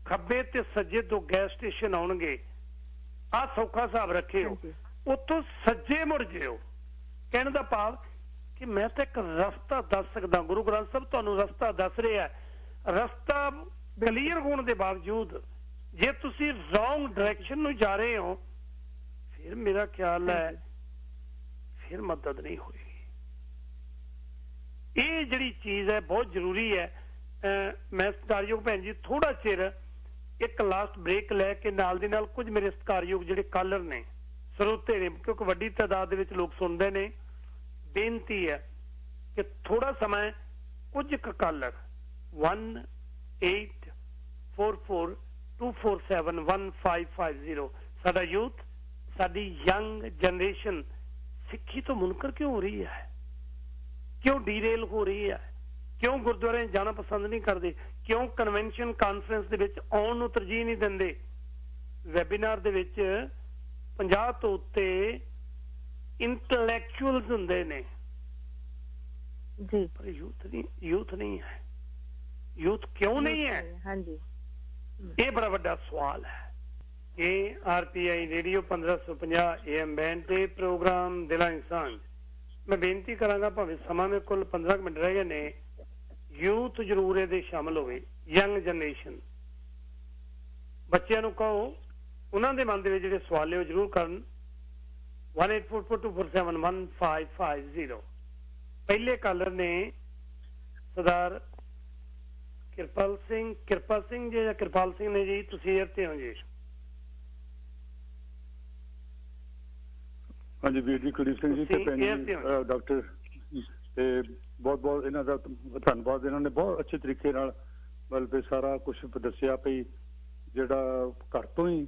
ਖੱਬੇ ਤੇ ਸੱਜੇ ਦੋ ਗੈਸ ਸਟੇਸ਼ਨ ਆਉਣਗੇ, ਆਹ ਸੌਖਾ ਹਿਸਾਬ ਰੱਖਿਓ, ਉੱਥੋਂ ਸੱਜੇ ਮੁੜ ਜਿਓ। ਕਹਿਣ ਦਾ ਭਾਵ ਕਿ ਮੈਂ ਤਾਂ ਇੱਕ ਰਸਤਾ ਦੱਸ ਸਕਦਾ, ਗੁਰੂ ਗ੍ਰੰਥ ਸਾਹਿਬ ਤੁਹਾਨੂੰ ਰਸਤਾ ਦੱਸ ਰਿਹਾ। ਰਸਤਾ ਕਲੀਅਰ ਹੋਣ ਦੇ ਬਾਵਜੂਦ ਜੇ ਤੁਸੀਂ ਰੌਂਗ ਡਾਇਰੈਕਸ਼ਨ ਨੂੰ ਜਾ ਰਹੇ ਹੋ, ਫਿਰ ਮੇਰਾ ਖਿਆਲ ਹੈ ਫਿਰ ਮਦਦ ਨਹੀਂ ਹੋਏਗੀ। ਇਹ ਜਿਹੜੀ ਚੀਜ਼ ਹੈ ਬਹੁਤ ਜ਼ਰੂਰੀ ਹੈ। ਮੈਂ ਸਤਿਕਾਰਯੋਗ ਭੈਣ ਜੀ ਥੋੜਾ ਚਿਰ ਇੱਕ ਲਾਸਟ ਬ੍ਰੇਕ ਲੈ ਕੇ ਨਾਲ ਦੀ ਨਾਲ ਕੁਝ ਮੇਰੇ ਸਤਿਕਾਰਯੋਗ ਜਿਹੜੇ ਕਾਲਰ ਨੇ, ਸਰੋਤੇ ਨੇ, ਕਿਉਂਕਿ ਵੱਡੀ ਤਾਦਾਦ ਦੇ ਵਿੱਚ ਲੋਕ ਸੁਣਦੇ ਨੇ, ਬੇਨਤੀ ਹੈ ਕਿ ਥੋੜਾ ਸਮਾਂ ਕੁਝ ਕੁ ਕਾਲਰ 1844247155 ਸਾਡਾ ਯੂਥ, ਸਾਡੀ ਯੰਗ ਜਨਰੇਸ਼ਨ ਸਿੱਖੀ ਤੋਂ ਮੁਨਕਰ ਕਿਉਂ ਹੋ ਰਹੀ ਹੈ? ਕਿਉਂ ਡੀਰੇਲ ਹੋ ਰਹੀ ਹੈ? ਕਿਉਂ ਗੁਰਦੁਆਰੇ ਜਾਣਾ ਪਸੰਦ ਨਹੀਂ ਕਰਦੇ? ਕਿਉਂ ਕਨਵੈਨਸ਼ਨ ਕਾਨਫਰੰਸ ਦੇ ਵਿੱਚ ਆਉਣ ਨੂੰ ਤਰਜੀਹ ਨਹੀਂ ਦਿੰਦੇ? ਵੈਬੀਨਾਰ ਦੇ ਵਿੱਚ 50 ਤੋਂ ਉੱਤੇ ਇੰਟੈਲੈਕਚੁਅਲਸ ਹੁੰਦੇ ਨੇ ਜੀ, ਪਰ ਯੂਥ ਨਹੀਂ ਹੈ। ਯੂਥ ਕਿਉਂ ਨਹੀਂ ਹੈ? ਹਾਂਜੀ, ਇਹ ਬੜਾ ਵੱਡਾ ਸਵਾਲ ਹੈ। ਇਹ RPI ਰੇਡੀਓ 1550 AM ਬੈਂਡ ਤੇ ਪ੍ਰੋਗਰਾਮ ਦਿਲਾਂ ਇਨਸਾਨ। ਮੈਂ ਬੇਨਤੀ ਕਰਾਂਗਾ, ਭਾਵੇਂ ਸਮਾਂ ਮੇਰੇ ਕੋਲ 15 ਮਿੰਟ ਰਹਿ ਗਏ ਨੇ, ਯੂਥ ਜ਼ਰੂਰ ਇਹਦੇ ਸ਼ਾਮਲ ਹੋਵੇ, ਯੰਗ ਜਨਰੇਸ਼ਨ। ਬੱਚਿਆਂ ਨੂੰ ਕਹੋ ਉਹਨਾਂ ਦੇ ਮਨ ਦੇ ਵਿੱਚ ਜਿਹੜੇ ਸਵਾਲ ਨੇ ਉਹ ਜ਼ਰੂਰ ਕਰਨ। 1844247155 ਪਹਿਲੇ ਕਾਲਰ ਨੇ ਸਰਦਾਰ ਕਿਰਪਾਲ ਸਿੰਘ ਜੀ ਜਾਂ ਕਿਰਪਾਲ ਸਿੰਘ ਨੇ ਜੀ, ਤੁਸੀਂ ਏਅਰ ਤੇ ਹੋ ਜੀ। हाँ जी वीर जी कुलदीप सिंह जी ते भैन जी डॉक्टर ते बहुत बहुत इन्हां दा धन्नवाद। इन्होंने बहुत अच्छे तरीके नाल मतलब सारा कुछ दस्सिया भई जिहड़ा घर तो ही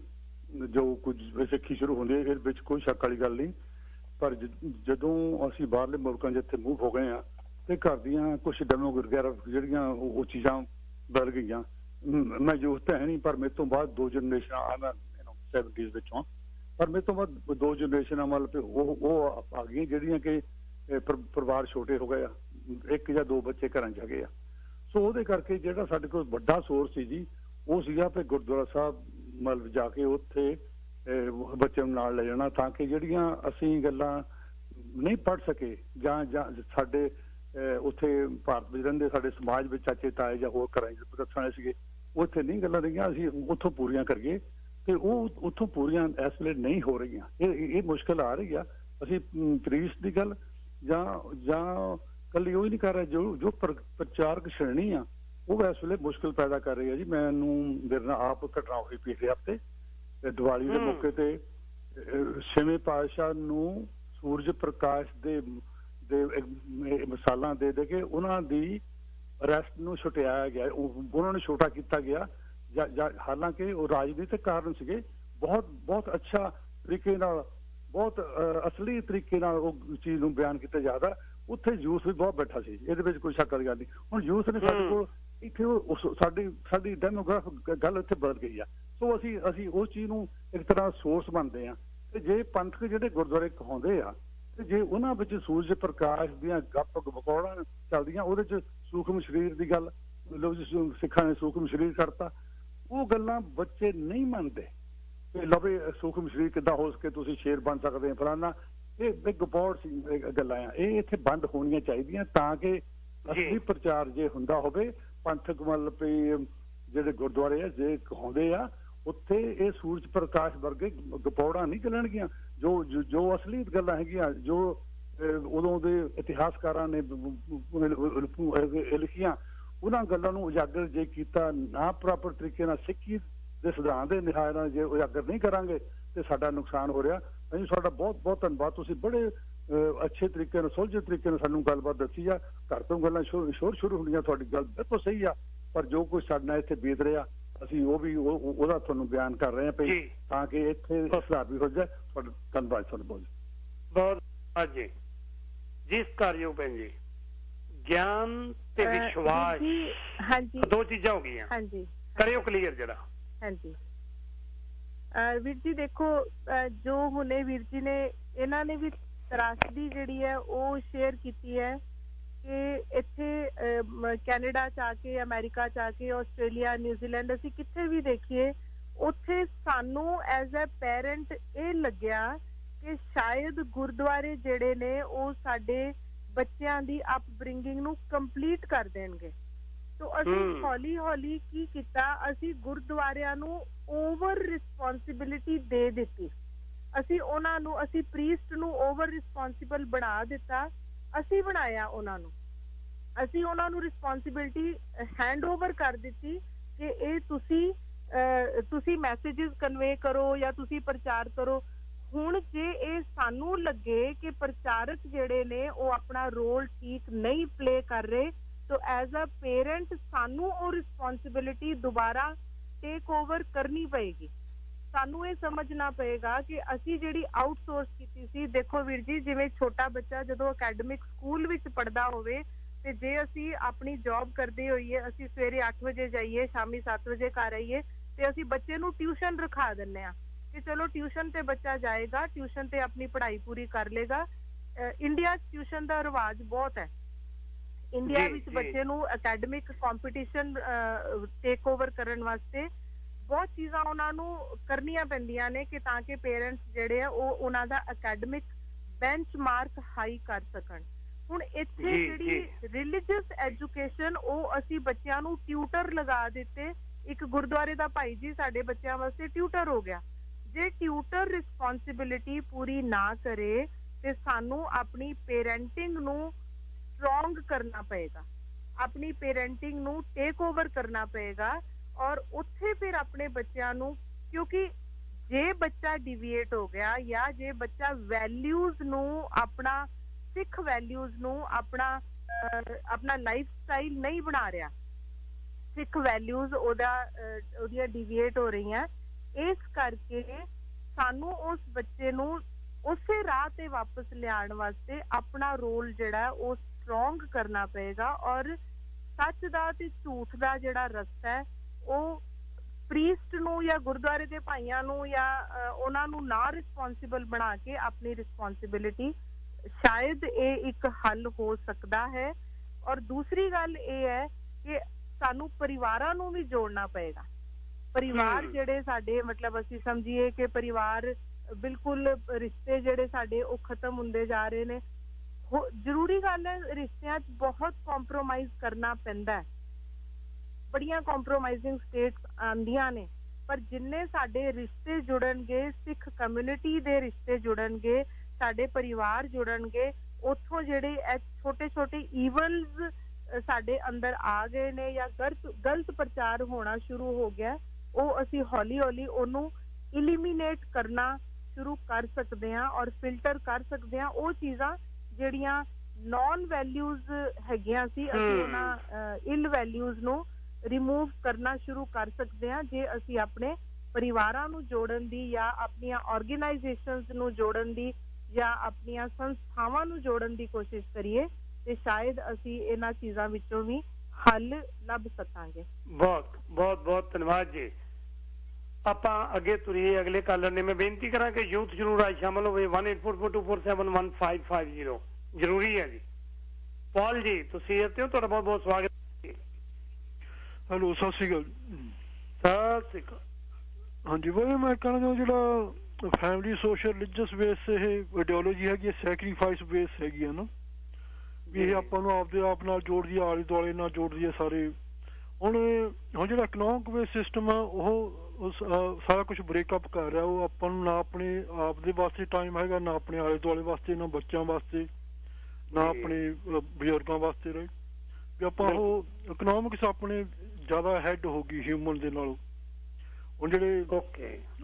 जो कुछ सिੱਖੀ शुरू होंदी है इहदे विच कोई शक वाली गल नहीं। पर जदों असीं बाहरले मुल्कां जिथे मूव हो गए हैं ते घर दियां कुछ डेमो वगैरह जिहड़ियां वो चीज़ां बदल गईयां। मैं यूथ तो है नहीं पर मेरे तो बाद दो जनरेशन मैं 70s विचों पर मेरे तो बाद दो जनरेशन मतलब वो आ गई जिहड़ियां कि परिवार छोटे हो गए एक या दो बच्चे घर च गए। सो ਉਹਦੇ ਕਰਕੇ ਜਿਹੜਾ ਸਾਡੇ ਕੋਲ ਵੱਡਾ ਸੋਰਸ ਸੀ ਜੀ ਉਹ ਸੀਗਾ ਕਿ ਗੁਰਦੁਆਰਾ ਸਾਹਿਬ ਮਤਲਬ ਜਾ ਕੇ ਉੱਥੇ ਬੱਚਿਆਂ ਨੂੰ ਨਾਲ ਲੈ ਜਾਣਾ ਤਾਂ ਕਿ ਜਿਹੜੀਆਂ ਅਸੀਂ ਗੱਲਾਂ ਨਹੀਂ ਪੜ੍ਹ ਸਕੇ ਜਾਂ ਸਾਡੇ ਉੱਥੇ ਭਾਰਤ ਵਿੱਚ ਰਹਿੰਦੇ ਸਾਡੇ ਸਮਾਜ ਵਿੱਚ ਚਾਚੇ ਤਾਏ ਜਾਂ ਹੋਰ ਘਰਾਂ 'ਚ ਦੱਸਣ ਵਾਲੇ ਸੀਗੇ ਉੱਥੇ ਨਹੀਂ ਗੱਲਾਂ ਰਹੀਆਂ ਅਸੀਂ ਉੱਥੋਂ ਪੂਰੀਆਂ ਕਰੀਏ ਤੇ ਉਹ ਉੱਥੋਂ ਪੂਰੀਆਂ ਇਸ ਵੇਲੇ ਨਹੀਂ ਹੋ ਰਹੀਆਂ। ਇਹ ਮੁਸ਼ਕਿਲ ਆ ਰਹੀ ਆ। ਅਸੀਂ ਪ੍ਰੀਸ ਦੀ ਗੱਲ ਜਾਂ ਕੱਲੀ ਉਹ ਹੀ ਨਹੀਂ ਕਰ ਰਿਹਾ ਜੋ ਪ੍ਰਚਾਰਕ ਸ਼੍ਰੇਣੀ ਆ ਉਹ ਇਸ ਵੇਲੇ ਮੁਸ਼ਕਿਲ ਪੈਦਾ ਕਰ ਰਹੀ ਹੈ ਜੀ। ਮੈਨੂੰ ਮੇਰੇ ਨਾਲ ਆਪ ਘਟਨਾ ਹੋਈ ਪਿਛਲੇ ਹਫ਼ਤੇ ਦੀਵਾਲੀ ਦੇ ਮੌਕੇ ਤੇ 6ਵੇਂ ਪਾਤਸ਼ਾਹ ਨੂੰ ਸੂਰਜ ਪ੍ਰਕਾਸ਼ ਦੇ ਮਿਸਾਲਾਂ ਦੇ ਕੇ ਉਹਨਾਂ ਦੀ ਅਰੈਸਟ ਨੂੰ ਛੁਟਾਇਆ ਗਿਆ। ਉਹਨਾਂ ਨੂੰ ਛੋਟਾ ਕੀਤਾ ਗਿਆ ਹਾਲਾਂਕਿ ਉਹ ਰਾਜਨੀਤਿਕ ਕਾਰਨ ਸੀਗੇ। ਬਹੁਤ ਅੱਛਾ ਤਰੀਕੇ ਨਾਲ ਬਹੁਤ ਅਸਲੀ ਤਰੀਕੇ ਨਾਲ ਉਹ ਚੀਜ਼ ਨੂੰ ਬਿਆਨ ਕੀਤਾ ਜਾਂਦਾ। ਉੱਥੇ ਯੂਥ ਵੀ ਬਹੁਤ ਬੈਠਾ ਸੀ ਇਹਦੇ ਵਿੱਚ ਕੋਈ ਸ਼ੱਕ ਵਾਲੀ ਗੱਲ ਨਹੀਂ। ਹੁਣ ਯੂਥ ਨੇ ਸਾਡੇ ਕੋਲ ਇੱਥੇ ਸਾਡੀ ਡੈਮੋਗ੍ਰਾਫ ਗੱਲ ਇੱਥੇ ਬਦਲ ਗਈ ਆ। ਸੋ ਅਸੀਂ ਉਸ ਚੀਜ਼ ਨੂੰ ਇੱਕ ਤਰ੍ਹਾਂ ਸੋਰਸ ਮੰਨਦੇ ਆ ਤੇ ਜੇ ਪੰਥਕ ਜਿਹੜੇ ਗੁਰਦੁਆਰੇ ਕਹਾਉਂਦੇ ਆ ਤੇ ਜੇ ਉਹਨਾਂ ਵਿੱਚ ਸੂਰਜ ਪ੍ਰਕਾਸ਼ ਦੀਆਂ ਗੱਪ ਗਪੌੜਾਂ ਚੱਲਦੀਆਂ ਉਹਦੇ ਚ ਸੂਖਮ ਸਰੀਰ ਦੀ ਗੱਲ ਲੋਕ ਸਿੱਖਾਂ ਨੇ ਸੂਖਮ ਸਰੀਰ ਕਰਤਾ ਉਹ ਗੱਲਾਂ ਬੱਚੇ ਨਹੀਂ ਮੰਨਦੇ ਕਿ ਲਵੇ ਸੂਖਮ ਸਰੀਰ ਕਿੱਦਾਂ ਹੋ ਸਕੇ ਤੁਸੀਂ ਸ਼ੇਰ ਬਣ ਸਕਦੇ ਆ ਫਲਾਨਾ। ਇਹ ਗਪੌੜ ਗੱਲਾਂ ਆ ਇਹ ਇੱਥੇ ਬੰਦ ਹੋਣੀਆਂ ਚਾਹੀਦੀਆਂ ਤਾਂ ਕਿ ਅਸਲੀ ਪ੍ਰਚਾਰ ਜੇ ਹੁੰਦਾ ਹੋਵੇ ਪੰਥਕ ਮਤਲਬ ਜਿਹੜੇ ਗੁਰਦੁਆਰੇ ਆ ਜੇ ਕਹਾਉਂਦੇ ਆ ਉੱਥੇ ਇਹ ਸੂਰਜ ਪ੍ਰਕਾਸ਼ ਵਰਗੇ ਗਪੌੜਾਂ ਨਹੀਂ ਚੱਲਣਗੀਆਂ। ਜੋ ਅਸਲੀ ਗੱਲਾਂ ਹੈਗੀਆਂ ਜੋ ਉਦੋਂ ਦੇ ਇਤਿਹਾਸਕਾਰਾਂ ਨੇ ਲਿਖੀਆਂ ਉਹਨਾਂ ਗੱਲਾਂ ਨੂੰ ਉਜਾਗਰ ਜੇ ਕੀਤਾ ਨਾ ਪ੍ਰੋਪਰ ਤਰੀਕੇ ਨਾਲ ਸਿੱਖੀ ਦੇ ਸਿਧਾਂਤ ਦੇ ਨਿਹਾਇਤ ਨਾਲ ਜੇ ਉਜਾਗਰ ਨਹੀਂ ਕਰਾਂਗੇ ਤੇ ਸਾਡਾ ਨੁਕਸਾਨ ਹੋ ਰਿਹਾ। ਅਸੀਂ ਤੁਹਾਡਾ ਬਹੁਤ ਬਹੁਤ ਧੰਨਵਾਦ। ਤੁਸੀਂ ਬੜੇ ਅੱਛੇ ਤਰੀਕੇ ਨਾਲ ਸੁਲਝੇ ਤਰੀਕੇ ਨਾਲ ਸਾਨੂੰ ਗੱਲਬਾਤ ਦੱਸੀ ਆ। ਘਰ ਤੋਂ ਗੱਲਾਂ ਸ਼ੁਰੂ ਹੁੰਦੀਆਂ ਤੁਹਾਡੀ ਗੱਲ ਬਿਲਕੁਲ ਸਹੀ ਆ ਪਰ ਜੋ ਕੁਝ ਸਾਡੇ ਨਾਲ ਇੱਥੇ ਬੀਤ ਰਿਹਾ ਅਸੀਂ ਉਹ ਵੀ ਉਹਦਾ ਤੁਹਾਨੂੰ ਬਿਆਨ ਕਰ ਰਹੇ ਹਾਂ ਪਈ ਤਾਂ ਕਿ ਇੱਥੇ ਸੁਧਾਰ ਵੀ ਹੋ ਜਾਏ। ਤੁਹਾਡਾ ਧੰਨਵਾਦ ਤੁਹਾਨੂੰ ਬਹੁਤ ਜੀ। ਜਿਸ ਕਾਰਯੋਗ ਭੈਣ ਜੀ ਗਿਆਨ ਤੇ ਵਿਸ਼ਵਾਸ ਹਾਂਜੀ ਦੋ ਚੀਜ਼ਾਂ ਹੋ ਗਈਆਂ। ਹਾਂਜੀ ਕਰਿਓ ਕਲੀਅਰ ਜਿਹੜਾ। ਹਾਂਜੀ ਵੀਰ ਜੀ ਦੇਖੋ ਜੋ ਹੁਣੇ ਵੀਰ ਜੀ ਨੇ ਇਹਨਾਂ ਨੇ ਵੀ ਤਰਾਸਦੀ ਜਿਹੜੀ ਹੈ ਉਹ ਸ਼ੇਅਰ ਕੀਤੀ ਹੈ ਕਿ ਇੱਥੇ ਕੈਨੇਡਾ ਚ ਆ ਕੇ ਅਮਰੀਕਾ ਚ ਆ ਕੇ ਆਸਟ੍ਰੇਲੀਆ ਨਿਊਜ਼ੀਲੈਂਡ ਅਸੀਂ ਕਿੱਥੇ ਵੀ ਦੇਖੀਏ ਉੱਥੇ ਸਾਨੂੰ ਐਜ਼ ਅ ਪੈਰੈਂਟ ਇਹ ਲੱਗਿਆ ਕਿ ਸ਼ਾਇਦ ਗੁਰਦੁਆਰੇ ਜਿਹੜੇ ਨੇ ਉਹ ਸਾਡੇ ਬੱਚਿਆਂ ਦੀ ਅਪਬ੍ਰਿੰਗਿੰਗ ਨੂੰ ਕੰਪਲੀਟ ਕਰ ਦੇਣਗੇ। ਤੋ ਅਸੀਂ ਹੌਲੀ ਹੌਲੀ ਕੀ ਕੀਤਾ ਅਸੀਂ ਗੁਰਦੁਆਰਿਆਂ ਨੂੰ ਓਵਰ ਰਿਸਪੌਂਸਿਬਿਲਿਟੀ ਦੇ ਦਿੱਤੀ। ਅਸੀਂ ਪ੍ਰੀਸਟ ਨੂੰ ਓਵਰ ਰਿਸਪੌਂਸਿਬਲ ਬਣਾ ਦਿੱਤਾ। ਅਸੀਂ ਬਣਾਇਆ ਅਸੀਂ ਉਹਨਾਂ ਨੂੰ ਰਿਸਪੌਂਸਿਬਿਲਿਟੀ ਹੈਂਡ ਓਵਰ ਕਰ ਦਿੱਤੀ ਕਿ ਇਹ ਤੁਸੀਂ ਮੈਸੇजेस ਕਨਵੇ ਕਰੋ ਜਾਂ ਤੁਸੀਂ ਪ੍ਰਚਾਰ ਕਰੋ। ਹੁਣ ਜੇ ਇਹ ਸਾਨੂੰ ਲੱਗੇ ਕਿ ਪ੍ਰਚਾਰਕ ਜਿਹੜੇ ਨੇ ਉਹ ਆਪਣਾ ਰੋਲ ਠੀਕ ਨਹੀਂ ਪਲੇ ਕਰ ਰਹੇ तो एज अ पेरेंट सानू ਉਹ ਰਿਸਪੌਂਸਿਬਿਲਿਟੀ ਦੁਬਾਰਾ ਟੇਕ ਓਵਰ ਕਰਨੀ ਪਏਗੀ। ਸਾਨੂੰ ਇਹ ਸਮਝਣਾ ਪਏਗਾ ਕਿ ਅਸੀਂ ਜਿਹੜੀ ਆਊਟਸੋਰਸ ਕੀਤੀ ਸੀ। ਦੇਖੋ ਵੀਰ ਜੀ ਜਿਵੇਂ ਛੋਟਾ ਬੱਚਾ ਜਦੋਂ ਅਕੈਡਮਿਕ ਸਕੂਲ ਵਿੱਚ ਪੜ੍ਹਦਾ ਹੋਵੇ ਤੇ ਜੇ ਅਸੀਂ ਆਪਣੀ ਜੌਬ ਕਰਦੇ ਹੋਈਏ ਅਸੀਂ ਸਵੇਰੇ 8 ਵਜੇ ਜਾਈਏ ਸ਼ਾਮੀ 7 ਵਜੇ ਘਰ ਆਈਏ ਤੇ ਅਸੀਂ ਬੱਚੇ ਨੂੰ ਟਿਊਸ਼ਨ ਰਖਾ ਦਿੰਦੇ ਆ ਕਿ ਚਲੋ ਟਿਊਸ਼ਨ ਤੇ ਬੱਚਾ ਜਾਏਗਾ ਟਿਊਸ਼ਨ ਤੇ ਆਪਣੀ ਪੜ੍ਹਾਈ ਪੂਰੀ ਕਰ ਲੇਗਾ। ਇੰਡੀਆ 'ਚ ਟਿਊਸ਼ਨ ਦਾ ਰਿਵਾਜ ਬਹੁਤ ਹੈ। ਇੰਡੀਆ ਵਿੱਚ ਬੱਚੇ ਨੂੰ ਅਕੈਡਮਿਕ ਕੰਪੀਟੀਸ਼ਨ ਟੇਕ ਓਵਰ ਕਰਨ ਵਾਸਤੇ ਬਹੁਤ ਚੀਜ਼ਾਂ ਉਹਨਾਂ ਨੂੰ ਕਰਨੀਆਂ ਪੈਂਦੀਆਂ ਨੇ ਕਿ ਤਾਂ ਕਿ ਪੇਰੈਂਟਸ ਜਿਹੜੇ ਆ ਉਹ ਉਹਨਾਂ ਦਾ ਅਕੈਡਮਿਕ ਬੈਂਚਮਾਰਕ ਹਾਈ ਕਰ ਸਕਣ। ਹੁਣ ਇੱਥੇ ਜਿਹੜੀ ਰਿਲੀਜੀਅਸ ਐਜੂਕੇਸ਼ਨ ਉਹ ਅਸੀਂ ਬੱਚਿਆਂ ਨੂੰ ਟਿਊਟਰ ਲਗਾ ਦਿੱਤੇ। ਇੱਕ ਗੁਰਦੁਆਰੇ ਦਾ ਭਾਈ ਜੀ ਸਾਡੇ ਬੱਚਿਆਂ ਵਾਸਤੇ ਟਿਊਟਰ ਹੋ ਗਿਆ। ਜੇ ਟਿਊਟਰ ਰਿਸਪੌਂਸਿਬਿਲਿਟੀ ਪੂਰੀ ਨਾ ਕਰੇ ਤੇ ਸਾਨੂੰ ਆਪਣੀ ਪੇਰੈਂਟਿੰਗ ਨੂੰ स्ट्रॉन्ग करना पएगा, अपनी पेरेंटिंग नू टेक ओवर करना पएगा और उत्थे फिर अपने बच्चों नू क्योंकि ਜੇ ਬੱਚਾ ਡਿਵੀਏਟ ਹੋ ਗਿਆ ਜਾਂ ਜੇ ਬੱਚਾ ਵੈਲਿਊਜ਼ ਨੂੰ ਆਪਣਾ ਸਿੱਖ ਵੈਲਿਊਜ਼ ਨੂੰ ਆਪਣਾ ਲਾਈਫ ਸਟਾਈਲ ਨਹੀਂ ਬਣਾ ਰਿਹਾ, ਸਿੱਖ ਵੈਲਿਊਜ਼ ਉਹਦੀਆਂ ਡਿਵੀਏਟ ਹੋ ਰਹੀਆਂ, ਇਸ ਕਰਕੇ ਸਾਨੂੰ ਉਸ ਬੱਚੇ ਨੂੰ ਉਸੇ ਰਾਹ ਤੇ ਵਾਪਸ ਲਿਆਉਣ ਵਾਸਤੇ ਆਪਣਾ ਰੋਲ ਜਿਹੜਾ ਉਹ ਸਟਰੋਂਗ ਕਰਨਾ ਪਏਗਾ। ਔਰ ਸੱਚ ਦਾ ਤੇ ਝੂਠ ਦਾ ਜਿਹੜਾ ਰਸਤਾ ਹੈ ਉਹ ਪ੍ਰੀਸਟ ਨੂੰ ਜਾਂ ਗੁਰਦੁਆਰੇ ਦੇ ਭਾਈਆਂ ਨੂੰ ਜਾਂ ਉਹਨਾਂ ਨੂੰ ਨਾ ਰਿਸਪੌਂਸਿਬਲ ਬਣਾ ਕੇ ਆਪਣੀ ਰਿਸਪੌਂਸਿਬਿਲਿਟੀ, ਸ਼ਾਇਦ ਇਹ ਇੱਕ ਹੱਲ ਹੋ ਸਕਦਾ ਹੈ। ਔਰ ਦੂਸਰੀ ਗੱਲ ਇਹ ਹੈ ਕਿ ਸਾਨੂੰ ਪਰਿਵਾਰਾਂ ਨੂੰ ਵੀ ਜੋੜਨਾ ਪਏਗਾ। ਪਰਿਵਾਰ ਜਿਹੜੇ ਸਾਡੇ ਮਤਲਬ ਅਸੀਂ ਸਮਝੀਏ ਕਿ ਪਰਿਵਾਰ ਬਿਲਕੁਲ ਰਿਸ਼ਤੇ ਜਿਹੜੇ ਸਾਡੇ ਉਹ ਖਤਮ ਹੁੰਦੇ ਜਾ ਰਹੇ ਨੇ। ਜ਼ਰੂਰੀ ਗੱਲ ਹੈ, ਰਿਸ਼ਤਿਆਂ 'ਚ ਬਹੁਤ ਕੰਪਰੋਮਾਈਜ਼ ਕਰਨਾ ਪੈਂਦਾ ਹੈ, ਬੜੀਆਂ ਕੰਪਰੋਮਾਈਜ਼ਿੰਗ ਸਟੇਟਸ ਆਉਂਦੀਆਂ ਨੇ, ਪਰ ਜਿੰਨੇ ਸਾਡੇ ਰਿਸ਼ਤੇ ਜੁੜਨਗੇ, ਸਿੱਖ ਕਮਿਊਨਿਟੀ ਦੇ ਰਿਸ਼ਤੇ ਜੁੜਨਗੇ, ਸਾਡੇ ਪਰਿਵਾਰ ਜੁੜਨਗੇ, ਉੱਥੋਂ ਜਿਹੜੇ ਇਹ ਛੋਟੇ ਛੋਟੇ ਈਵਲਸ ਸਾਡੇ ਅੰਦਰ ਆ ਗਏ ਨੇ ਜਾਂ ਗਲਤ ਪ੍ਰਚਾਰ ਹੋਣਾ ਸ਼ੁਰੂ ਹੋ ਗਿਆ, ਉਹ ਅਸੀਂ ਹੌਲੀ ਹੌਲੀ ਉਹਨੂੰ ਇਲੀਮੀਨੇਟ ਕਰਨਾ ਸ਼ੁਰੂ ਕਰ ਸਕਦੇ ਹਾਂ ਔਰ ਫਿਲਟਰ ਕਰ ਸਕਦੇ ਹਾਂ। ਉਹ ਚੀਜ਼ਾਂ ਜਿਹੜੀਆਂ ਨੌਨ ਵੈਲਿਊਜ਼ ਹੈਗੀਆਂ ਸੀ, ਅਸੀਂ ਉਹਨਾਂ ਇਲ ਵੈਲਿਊਜ਼ ਨੂੰ ਰਿਮੂਵ ਕਰਨਾ ਸ਼ੁਰੂ ਕਰ ਸਕਦੇ ਹਾਂ ਜੇ ਅਸੀਂ ਆਪਣੇ ਪਰਿਵਾਰਾਂ ਨੂੰ ਜੋੜਨ ਦੀ ਜਾਂ ਆਪਣੀਆਂ ਆਰਗੇਨਾਈਜੇਸ਼ਨਸ ਨੂੰ ਜੋੜਨ ਦੀ ਜਾਂ ਆਪਣੀਆਂ ਸੰਸਥਾਵਾਂ ਨੂੰ ਜੋੜਨ ਦੀ ਕੋਸ਼ਿਸ਼ ਕਰੀਏ ਤੇ ਸ਼ਾਇਦ ਅਸੀਂ ਇਹਨਾਂ ਚੀਜ਼ਾਂ ਵਿੱਚੋਂ ਵੀ ਹੱਲ ਲੱਭ ਸਕਾਂਗੇ। ਬਹੁਤ ਬਹੁਤ ਬਹੁਤ ਧੰਨਵਾਦ ਜੀ। ਆਪਾਂ ਅੱਗੇ ਤੁਰੀਏ। ਅਗਲੇ ਕਾਲਰ ਨੇ ਮੈਂ ਬੇਨਤੀ ਕਰਾਂ ਕਿ ਯੂਥ ਜ਼ਰੂਰ ਅੱਜ ਸ਼ਾਮਲ ਹੋਵੇ। 184424711550 ਜ਼ਰੂਰੀ ਹੈ ਜੀ। ਪੌਲ ਜੀ ਤੁਸੀਂ ਇੱਥੇ ਹੋ, ਤੁਹਾਡਾ ਬਹੁਤ ਬਹੁਤ ਸਵਾਗਤ। ਹੈਲੋ, ਸਤਿ ਸ਼੍ਰੀ ਅਕਾਲ। ਸਤਿ ਸ਼੍ਰੀ ਅਕਾਲ। ਹਾਂਜੀ ਬਾਈ, ਮੈਂ ਕਹਿਣਾ ਚਾਹੁੰਦਾ ਜਿਹੜਾ ਫੈਮਿਲੀ ਸੋਸ਼ਲ ਰਿਲੀਜੀਅਸ ਬੇਸ ਇਹ ਆਈਡੀਓਲੋਜੀ ਹੈਗੀ, ਸੈਕਰੀਫਾਈਸ ਬੇਸ ਹੈਗੀ ਹੈ ਨਾ, ਵੀ ਇਹ ਆਪਾਂ ਨੂੰ ਆਪਦੇ ਆਪ ਨਾਲ ਜੋੜਦੀ ਹੈ, ਆਲੇ ਦੁਆਲੇ ਨਾਲ ਜੋੜਦੀ ਹੈ ਸਾਰੇ। ਹੁਣ ਜਿਹੜਾ ਇਕਨੋਮਿਕ ਬੇਸ ਸਿਸਟਮ ਆ ਉਹ ਸਾਰਾ ਕੁਛ ਬ੍ਰੇਕਅਪ ਕਰ ਰਿਹਾ। ਉਹ ਆਪਾਂ ਨੂੰ ਨਾ ਆਪਣੇ ਆਪ ਦੇ ਵਾਸਤੇ ਟਾਈਮ ਹੈਗਾ, ਨਾ ਆਪਣੇ ਆਲੇ ਦੁਆਲੇ ਵਾਸਤੇ, ਨਾ ਬੱਚਿਆਂ ਵਾਸਤੇ, ਨਾ ਆਪਣੇ ਬਜ਼ੁਰਗਾਂ ਵਾਸਤੇ ਰਹੇ। ਵੀ ਆਪਾਂ ਉਹ ਇਕਨੋਮਿਕਸ ਆਪਣੇ ਜ਼ਿਆਦਾ ਹੈਡ ਹੋ ਗਈ ਹਿਊਮਨ ਦੇ ਨਾਲੋਂ। ਹੁਣ ਜਿਹੜੇ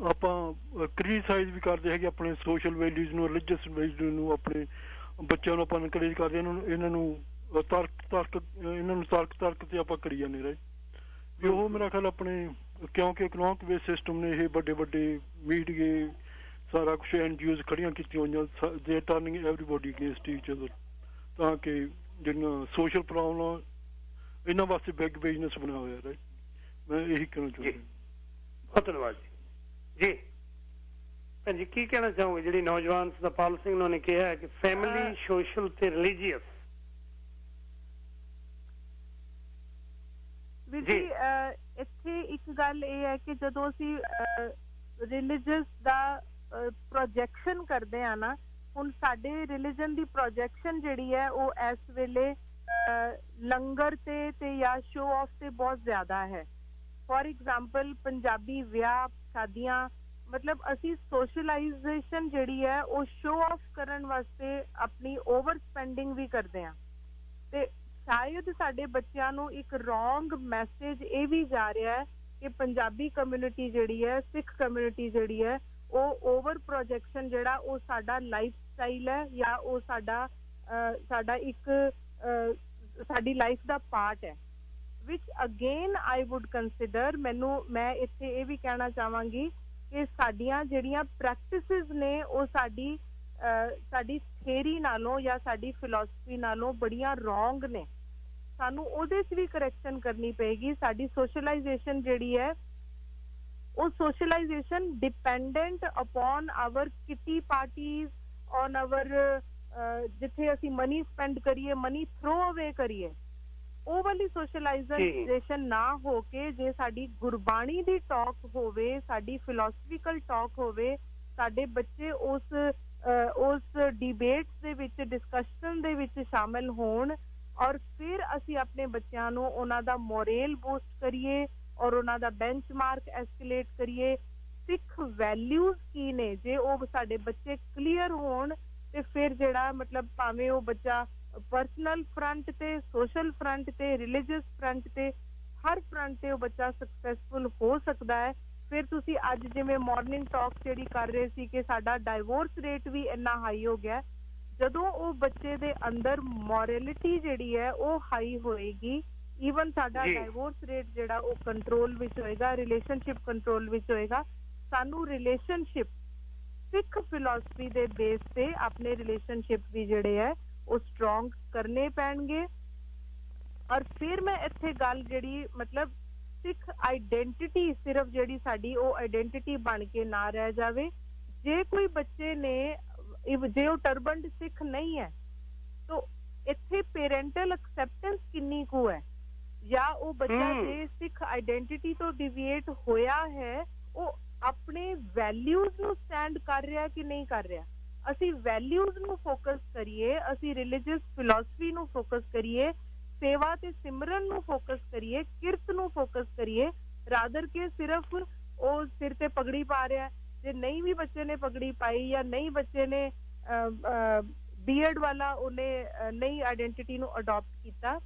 ਆਪਾਂ ਕ੍ਰਿਟੀਸਾਈਜ਼ ਵੀ ਕਰਦੇ ਹੈਗੇ ਆਪਣੇ ਸੋਸ਼ਲ ਵੈਲਿਊਜ਼ ਨੂੰ, ਰਿਲੀਜੀਅਸ ਵੈਲਿਊਜ਼ ਨੂੰ, ਆਪਣੇ ਬੱਚਿਆਂ ਨੂੰ ਆਪਾਂ ਇਨਕਰੇਜ ਕਰਦੇ, ਇਹਨਾਂ ਨੂੰ ਤਰਕ ਤੇ ਆਪਾਂ ਕਰੀ ਜਾਂਦੇ ਰਹੇ ਵੀ ਉਹ ਮੇਰਾ ਖਿਆਲ ਆਪਣੇ ਕਿਉਂਕਿ ਇਕਨੋਮਿਕ ਬੇਸ ਸਿਸਟਮ ਨੇ ਇਹ ਵੱਡੇ ਵੱਡੇ ਮੀਡੀਏ ਸਾਰਾ ਕੁਛ NGOs ਖੜੀਆਂ ਕੀਤੀਆਂ ਹੋਈਆਂ, ਦੇ ਟਰਨਿੰਗ ਐਵਰੀਬੋਡੀ ਅਗੇਂਸਟ ਈਚ ਅਦਰ, ਤਾਂ ਕਿ ਜਿਹੜੀਆਂ ਸੋਸ਼ਲ ਪ੍ਰੋਬਲਮ ਇਹਨਾਂ ਵਾਸਤੇ ਬਿਗ ਬਿਜ਼ਨਸ ਬਣਿਆ ਹੋਇਆ ਰਾਈਟ। ਮੈਂ ਇਹੀ ਕਹਿਣਾ ਚਾਹੁੰਦਾ। ਬਹੁਤ ਧੰਨਵਾਦ ਜੀ। ਜੀ ਭੈਣ ਜੀ ਕੀ ਕਹਿਣਾ ਚਾਹੋਗੇ? ਜਿਹੜੀ ਨੌਜਵਾਨ ਸਤਪਾਲ ਸਿੰਘ ਨੇ ਕਿਹਾ ਹੈ ਕਿ ਫੈਮਿਲੀ ਸੋਸ਼ਲ ਤੇ ਰਿਲੀਜੀਅਸ। ਜੀ ਇੱਥੇ ਇੱਕ ਗੱਲ ਇਹ ਹੈ ਕਿ ਜਦੋਂ ਅਸੀਂ ਰਿਲੀਜੀਅਸ ਦਾ ਪ੍ਰੋਜੈਕਸ਼ਨ ਕਰਦੇ ਆ ਨਾ, ਹੁਣ ਸਾਡੇ ਰਿਲੀਜਨ ਦੀ ਪ੍ਰੋਜੈਕਸ਼ਨ ਜਿਹੜੀ ਹੈ ਉਹ ਇਸ ਵੇਲੇ ਲੰਗਰ ਤੇ ਜਾਂ ਸ਼ੋ ਆਫ ਤੇ ਬਹੁਤ ਜ਼ਿਆਦਾ ਹੈ। ਫॉर एग्जांपल ਪੰਜਾਬੀ ਵਿਆਹ ਸ਼ਾਦੀਆਂ, ਮਤਲਬ ਅਸੀਂ ਸੋਸ਼ਲਾਈਜੇਸ਼ਨ ਜਿਹੜੀ ਹੈ ਉਹ ਸ਼ੋ ਆਫ ਕਰਨ ਵਾਸਤੇ ਆਪਣੀ ਓਵਰ ਸਪੈਂਡਿੰਗ ਵੀ ਕਰਦੇ ਹਾਂ ਤੇ ਸ਼ਾਇਦ ਸਾਡੇ ਬੱਚਿਆਂ ਨੂੰ ਇੱਕ ਰੋਂਗ ਮੈਸੇਜ ਇਹ ਵੀ ਜਾ ਰਿਹਾ ਹੈ ਕਿ ਪੰਜਾਬੀ ਕਮਿਊਨਿਟੀ ਜਿਹੜੀ ਹੈ, ਸਿੱਖ ਕਮਿਊਨਿਟੀ ਜਿਹੜੀ ਹੈ, ਉਹ ਓਵਰ ਪ੍ਰੋਜੈਕਸ਼ਨ ਜਿਹੜਾ ਉਹ ਸਾਡਾ ਲਾਈਫ ਸਟਾਈਲ ਹੈ ਜਾਂ ਉਹ ਸਾਡਾ ਇੱਕ ਸਾਡੀ ਲਾਈਫ ਦਾ ਪਾਰਟ ਹੈ, which again I would consider। ਮੈਂ ਇੱਥੇ ਇਹ ਵੀ ਕਹਿਣਾ ਚਾਹਾਂਗੀ ਕਿ ਸਾਡੀਆਂ ਜਿਹੜੀਆਂ ਪ੍ਰੈਕਟਿਸਿਸ ਨੇ ਉਹ ਸਾਡੀ ਥਿਊਰੀ ਨਾਲੋਂ ਜਾਂ ਸਾਡੀ ਫਿਲਾਸਫੀ ਨਾਲੋਂ ਬੜੀਆਂ ਰੋਂਗ ਨੇ। ਸਾਨੂੰ ਉਹਦੇ 'ਚ ਵੀ ਕਰੈਕਸ਼ਨ ਕਰਨੀ ਪਏਗੀ। ਸਾਡੀ ਸੋਸ਼ਲਾਈਜੇਸ਼ਨ ਜਿਹੜੀ ਹੈ ਉਹ socialization dependent upon our kitty parties, on our ਜਿੱਥੇ ਅਸੀਂ ਮਨੀ ਸਪੈਂਡ ਕਰੀਏ, ਮਨੀ ਥਰੋ ਅਵੇ ਕਰੀਏ, ਉਹ ਵਾਲੀ ਸੋਸ਼ਲਾਈਜੇਸ਼ਨ ਨਾ ਹੋ ਕੇ ਜੇ ਸਾਡੀ ਗੁਰਬਾਣੀ ਦੀ ਟਾਕ ਹੋਵੇ, ਸਾਡੀ ਫਿਲਾਸਫੀਕਲ ਟਾਕ ਹੋਵੇ, ਸਾਡੇ ਬੱਚੇ ਉਸ ਡਿਬੇਟਸ ਦੇ ਵਿੱਚ, ਡਿਸਕਸ਼ਨ ਦੇ ਵਿੱਚ ਸ਼ਾਮਿਲ ਹੋਣ ਔਰ ਫਿਰ ਅਸੀਂ ਆਪਣੇ ਬੱਚਿਆਂ ਨੂੰ ਉਹਨਾਂ ਦਾ ਮੋਰੇਲ ਬੂਸਟ ਕਰੀਏ ਔਰ ਉਹਨਾਂ ਦਾ ਬੈਂਚਮਾਰਕ ਐਸਕੇਲੇਟ ਕਰੀਏ। ਸਿੱਖ ਵੈਲਿਊਜ਼ ਕੀ ਨੇ, ਜੇ ਉਹ ਸਾਡੇ ਬੱਚੇ ਕਲੀਅਰ ਹੋਣ ਤੇ ਫਿਰ ਜਿਹੜਾ ਮਤਲਬ ਭਾਵੇਂ ਉਹ ਬੱਚਾ ਪਰਸਨਲ ਫਰੰਟ ਤੇ, ਸੋਸ਼ਲ ਫਰੰਟ ਤੇ, ਰਿਲੀਜੀਅਸ ਫਰੰਟ ਤੇ, ਹਰ ਫਰੰਟ ਤੇ ਉਹ ਬੱਚਾ ਸਕਸੈਸਫੁਲ ਹੋ ਸਕਦਾ ਹੈ। ਫਿਰ ਤੁਸੀਂ ਅੱਜ ਜਿਵੇਂ ਮਾਰਨਿੰਗ ਟਾਕ ਜਿਹੜੀ ਕਰ ਰਹੇ ਸੀ ਕਿ ਸਾਡਾ ਡਾਈਵੋਰਸ ਰੇਟ ਵੀ ਇੰਨਾ ਹਾਈ ਹੋ ਗਿਆ, ਜਦੋਂ ਉਹ ਬੱਚੇ ਦੇ ਅੰਦਰ ਮੋਰੈਲਿਟੀ ਜਿਹੜੀ ਹੈ ਉਹ ਹਾਈ ਹੋਏਗੀ, ਈਵਨ ਸਾਡਾ ਡਾਈਵੋਰਸ ਰੇਟ ਜਿਹੜਾ ਉਹ ਕੰਟਰੋਲ ਵਿੱਚ ਹੋਏਗਾ, ਰਿਲੇਸ਼ਨਸ਼ਿਪ ਕੰਟਰੋਲ ਵਿੱਚ ਹੋਏਗਾ। ਸਾਨੂੰ ਰਿਲੇਸ਼ਨਸ਼ਿਪ ਸਿੱਖ ਫਿਲਾਸਫੀ ਦੇ ਬੇਸ ਤੇ ਆਪਣੇ ਰਿਲੇਸ਼ਨਸ਼ਿਪ ਵੀ ਜਿਹੜੇ ਹੈ ਉਹ ਸਟਰੋਂਗ ਕਰਨੇ ਪੈਣਗੇ। ਔਰ ਫਿਰ ਮੈਂ ਇੱਥੇ ਗੱਲ ਜਿਹੜੀ ਮਤਲਬ ਸਿੱਖ ਆਈਡੈਂਟਿਟੀ ਸਿਰਫ ਜਿਹੜੀ ਸਾਡੀ ਉਹ ਆਈਡੈਂਟਿਟੀ ਬਣ ਕੇ ਨਾ ਰਹਿ ਜਾਵੇ। ਜੇ ਕੋਈ ਬੱਚੇ ਨੇ ਜੇ ਉਹ ਟਰਬਨਡ ਸਿੱਖ ਨਹੀਂ ਹੈ ਤਾਂ ਇੱਥੇ ਪੇਰੈਂਟਲ ਐਕਸੈਪਟੈਂਸ ਕਿੰਨੀ ਕੁ ਹੈ, ਜਾਂ ਉਹ ਬੱਚਾ ਜੇ ਸਿੱਖ ਆਈਡੈਂਟਿਟੀ ਤੋਂ ਡਿਵੀਏਟ ਹੋਇਆ ਹੈ ਉਹ ਆਪਣੇ ਵੈਲਿਊਜ਼ ਨੂੰ ਸਟੈਂਡ ਕਰ ਰਿਹਾ ਕਿ ਨਹੀਂ ਕਰ ਰਿਹਾ। ਅਸੀਂ ਵੈਲਿਊਜ਼ ਨੂੰ ਫੋਕਸ ਕਰੀਏ, ਅਸੀਂ ਰਿਲੀਜੀਅਸ ਫਿਲਾਸਫੀ ਨੂੰ ਫੋਕਸ ਕਰੀਏ, ਸੇਵਾ ਤੇ ਸਿਮਰਨ ਨੂੰ ਫੋਕਸ ਕਰੀਏ, ਕਿਰਤ ਨੂੰ ਫੋਕਸ ਕਰੀਏ, ਰਾਦਰ ਕੇ ਸਿਰਫ ਉਹ ਸਿਰ ਤੇ ਪਗੜੀ ਪਾ ਰਿਹਾ। ਜੇ ਨਹੀਂ ਵੀ ਬੱਚੇ ਨੇ ਪਗੜੀ ਪਾਈ ਜਾਂ ਨਹੀਂ ਬੱਚੇ ਨੇ ਬੀਐਡ ਵਾਲਾ ਉਹਨੇ ਨਹੀਂ ਆਇਡੈਂਟੀਟੀ ਨੂੰ ਅਡਾਪਟ ਕੀਤਾ,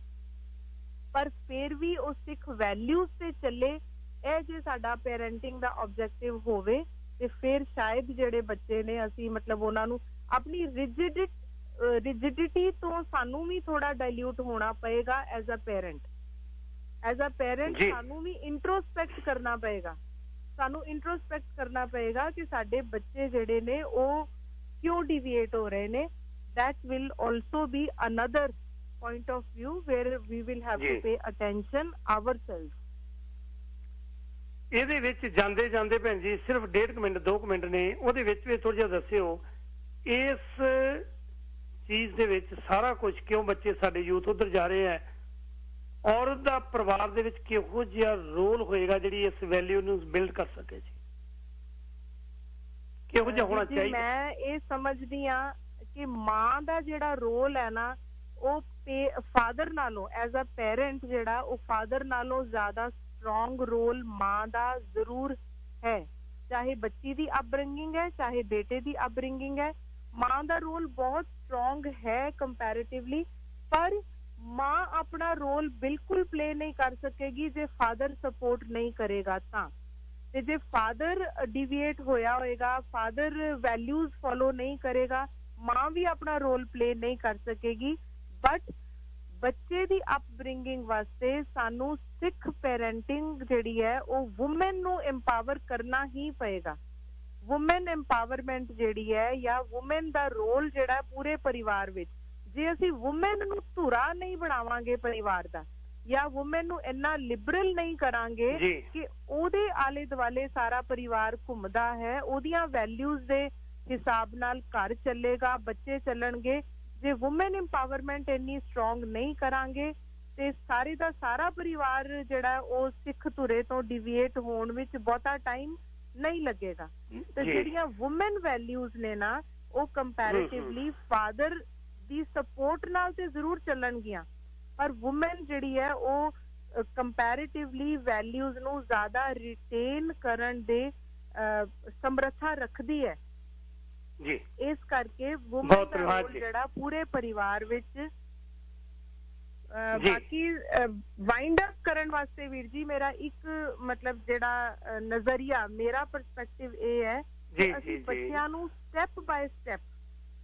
ਪਰ ਫਿਰ ਵੀ ਉਹ ਸਿੱਖ ਵੈਲਿਊਜ਼ ਤੇ ਚੱਲੇ, ਇਹ ਜੇ ਸਾਡਾ ਪੈਰੈਂਟਿੰਗ ਦਾ ਆਬਜੈਕਟਿਵ ਹੋਵੇ ਤੇ ਫਿਰ ਸ਼ਾਇਦ ਜਿਹੜੇ ਬੱਚੇ ਨੇ ਅਸੀਂ ਮਤਲਬ ਉਹਨਾਂ ਨੂੰ ਆਪਣੀ ਰਿਜਿਡਿਟੀ ਤੋਂ ਸਾਨੂੰ ਵੀ ਥੋੜਾ ਡਾਇਲੂਟ ਹੋਣਾ ਪਏਗਾ ਐਜ਼ ਅ ਪੈਰੈਂਟ ਸਾਨੂੰ ਵੀ ਇੰਟਰੋਸਪੈਕਟ ਕਰਨਾ ਪਏਗਾ। ਸਾਨੂੰ ਇੰਟਰੋਸਪੈਕਟ ਕਰਨਾ ਪਏਗਾ ਕਿ ਸਾਡੇ ਬੱਚੇ ਜਿਹੜੇ ਨੇ ਉਹ ਕਿਉਂ ਡਿਵੀਏਟ ਹੋ ਰਹੇ ਨੇ। that will also be another point of view where we will have to pay attention ourselves। ਇਹਦੇ ਵਿੱਚ ਜਾਂਦੇ ਜਾਂਦੇ ਭੈਣ ਜੀ ਸਿਰਫ 1.5 ਮਿੰਟ 2 ਮਿੰਟ ਨੇ, ਉਹਦੇ ਵਿੱਚ ਵੀ ਥੋੜਾ ਜਿਹਾ ਦੱਸਿਓ ਇਸ ਚੀਜ਼ ਦੇ ਵਿੱਚ ਸਾਰਾ ਕੁਝ ਕਿਉਂ ਬੱਚੇ ਸਾਡੇ ਯੂਥ ਉਧਰ ਜਾ ਰਹੇ ਹੈ, ਔਰਤ ਦਾ ਪਰਿਵਾਰ ਦੇ ਵਿੱਚ ਕਿਹੋ ਜਿਹਾ ਰੋਲ ਹੋਏਗਾ ਜਿਹੜੀ ਇਸ ਵੈਲਿਊ ਨੂੰ ਬਿਲਡ ਕਰ ਸਕੇ ਜੀ, ਕਿਹੋ ਜਿਹਾ ਹੋਣਾ ਚਾਹੀਦਾ। ਮੈਂ ਇਹ ਸਮਝਦੀ ਹਾਂ ਕਿ ਮਾਂ ਦਾ ਜਿਹੜਾ ਰੋਲ ਹੈ ਨਾ ਉਹ ਫਾਦਰ ਨਾਲੋਂ ਐਜ਼ ਅ ਪੈਰੈਂਟ ਜਿਹੜਾ ਉਹ ਫਾਦਰ ਨਾਲੋਂ ਜ਼ਿਆਦਾ ਸਟਰੋਂਗ ਰੋਲ ਮਾਂ ਦਾ ਜ਼ਰੂਰ ਹੈ। ਚਾਹੇ ਬੱਚੀ ਦੀ ਅਪਬ੍ਰਿੰਗਿੰਗ ਹੈ, ਚਾਹੇ ਬੇਟੇ ਦੀ ਅਪਬ੍ਰਿੰਗਿੰਗ ਹੈ, ਮਾਂ ਦਾ ਰੋਲ ਬਹੁਤ ਸਟਰੋਂਗ ਹੈ ਕੰਪੈरेटिवली। ਪਰ ਮਾਂ ਆਪਣਾ ਰੋਲ ਬਿਲਕੁਲ ਪਲੇ ਨਹੀਂ ਕਰ ਸਕੇਗੀ ਜੇ ਫਾਦਰ ਸਪੋਰਟ ਨਹੀਂ ਕਰੇਗਾ ਤਾਂ। ਤੇ ਜੇ ਫਾਦਰ ਡਿਵੀਏਟ ਹੋਇਆ ਹੋਏਗਾ, ਫਾਦਰ ਵੈਲਿਊਜ਼ ਫੋਲੋ ਨਹੀਂ ਕਰੇਗਾ, ਮਾਂ ਵੀ ਆਪਣਾ ਰੋਲ ਪਲੇ ਨਹੀਂ ਕਰ ਸਕੇਗੀ। ਬਟ ਬੱਚੇ ਦੀ ਅਪਬ੍ਰਿੰਗਿੰਗ ਵਾਸਤੇ ਸਾਨੂੰ ਸਿੱਖ ਪੈਰੈਂਟਿੰਗ ਜਿਹੜੀ ਹੈ ਉਹ ਵੂਮਨ ਨੂੰ ਐਮਪਾਵਰ ਕਰਨਾ ਹੀ ਪਏਗਾ। ਵੂਮਨ ਐਮਪਾਵਰਮੈਂਟ ਜਿਹੜੀ ਹੈ ਜਾਂ ਵੂਮਨ ਦਾ ਰੋਲ ਜਿਹੜਾ ਪੂਰੇ ਪਰਿਵਾਰ ਵਿੱਚ, ਜੇ ਅਸੀਂ ਵੂਮਨ ਨੂੰ ਧੁਰਾ ਨਹੀਂ ਬਣਾਵਾਂਗੇ ਪਰਿਵਾਰ ਦਾ, ਜਾਂ ਵੂਮਨ ਨੂੰ ਇੰਨਾ ਲਿਬਰਲ ਨਹੀਂ ਕਰਾਂਗੇ ਕਿ ਉਹਦੇ ਆਲੇ ਦੁਆਲੇ ਸਾਰਾ ਪਰਿਵਾਰ ਘੁੰਮਦਾ ਹੈ, ਉਹਦੀਆਂ ਵੈਲਿਊਜ਼ ਦੇ ਹਿਸਾਬ ਨਾਲ ਘਰ ਚੱਲੇਗਾ, ਬੱਚੇ ਚੱਲਣਗੇ। ਜੇ ਵੂਮਨ ਐਮਪਾਵਰਮੈਂਟ ਇੰਨੀ ਸਟਰੋਂਗ ਨਹੀਂ ਕਰਾਂਗੇ ਤੇ ਸਾਰੇ ਦਾ ਸਾਰਾ ਪਰਿਵਾਰ ਜਿਹੜਾ ਉਹ ਸਿੱਖ ਧੁਰੇ ਤੋਂ ਡਿਵੀਏਟ ਹੋਣ ਵਿੱਚ ਬਹੁਤਾ ਟਾਈਮ ਨਹੀਂ ਲੱਗੇਗਾ। ਤੇ ਜਿਹੜੀਆਂ ਵੂਮਨ ਵੈਲਿਊਜ਼ ਨੇ ਨਾ ਉਹ ਕੰਪੈरेटिवली ਫਾਦਰ ਦੀ ਸਪੋਰਟ ਨਾਲ ਤੇ ਜ਼ਰੂਰ ਚੱਲਣਗੀਆਂ, ਪਰ ਵੂਮਨ ਜਿਹੜੀ ਹੈ ਉਹ ਕੰਪੈरेटिवली ਵੈਲਿਊਜ਼ ਨੂੰ ਜ਼ਿਆਦਾ ਰਿਟੇਨ ਕਰਨ ਦੇ ਸਮਰੱਥਾ ਰੱਖਦੀ ਹੈ ਜੀ। ਇਸ ਕਰਕੇ ਵੂਮਨ ਦਾ ਰੋਲ ਜਿਹੜਾ ਪੂਰੇ ਪਰਿਵਾਰ ਵਿੱਚ। ਬਾਕੀ ਵਾਈਂਡ ਅਪ ਕਰਨ ਵਾਸਤੇ ਵੀਰ ਜੀ ਮੇਰਾ ਇੱਕ ਮਤਲਬ ਜਿਹੜਾ ਨਜ਼ਰੀਆ, ਮੇਰਾ ਪਰਸਪੈਕਟਿਵ ਇਹ ਹੈ ਕਿ ਅਸੀਂ ਬੱਚਿਆਂ ਨੂੰ ਸਟੈਪ ਬਾਏ ਸਟੈਪ,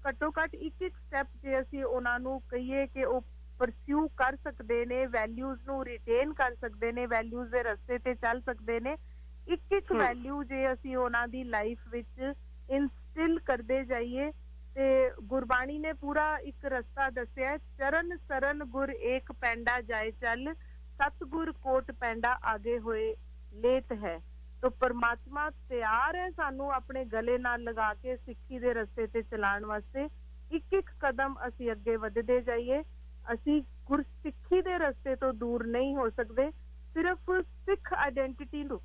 ਘੱਟੋ ਘੱਟ ਇੱਕ ਸਟੈਪ ਜੇ ਅਸੀਂ ਉਹਨਾਂ ਨੂੰ ਕਹੀਏ ਕਿ ਉਹ ਪਰਸਿਊ ਕਰ ਸਕਦੇ ਨੇ, ਵੈਲਿਊਜ਼ ਨੂੰ ਰਿਟੇਨ ਕਰ ਸਕਦੇ ਨੇ, ਵੈਲਿਊਜ਼ ਦੇ ਰਸਤੇ ਤੇ ਚੱਲ ਸਕਦੇ ਨੇ, ਇੱਕ ਵੈਲਿਊ ਜੇ ਅਸੀਂ ਉਹਨਾਂ ਦੀ ਲਾਈਫ ਵਿੱਚ ਇਨਸਟਿਲ ਕਰਦੇ ਜਾਈਏ ਤੇ ਗੁਰਬਾਣੀ ਨੇ ਪੂਰਾ ਇੱਕ ਰਸਤਾ ਦੱਸਿਆ, ਚਰਨ ਸਰਨ ਗੁਰ ਏਕ ਪੈਂਡਾ ਜਾਏ ਚੱਲ, ਸਤਿਗੁਰ ਕੋਟ ਪੈਂਡਾ ਆਗੇ ਹੋਏ ਲੇਤ ਹੈ। तो परमात्मा ਤਿਆਰ ਹੈ ਸਾਨੂੰ ਆਪਣੇ ਗਲੇ ਨਾਲ ਲਗਾ ਕੇ ਸਿੱਖੀ ਦੇ ਰਸਤੇ ਤੇ ਚਲਾਉਣ ਵਾਸਤੇ। ਇੱਕ ਇੱਕ ਕਦਮ ਅਸੀਂ ਅੱਗੇ ਵਧਦੇ ਜਾਈਏ। ਅਸੀਂ ਗੁਰਸਿੱਖੀ ਦੇ ਰਸਤੇ ਤੋਂ ਦੂਰ ਨਹੀਂ ਹੋ ਸਕਦੇ। ਸਿਰਫ ਸਿੱਖ ਆਇਡੈਂਟੀਟੀ ਨੂੰ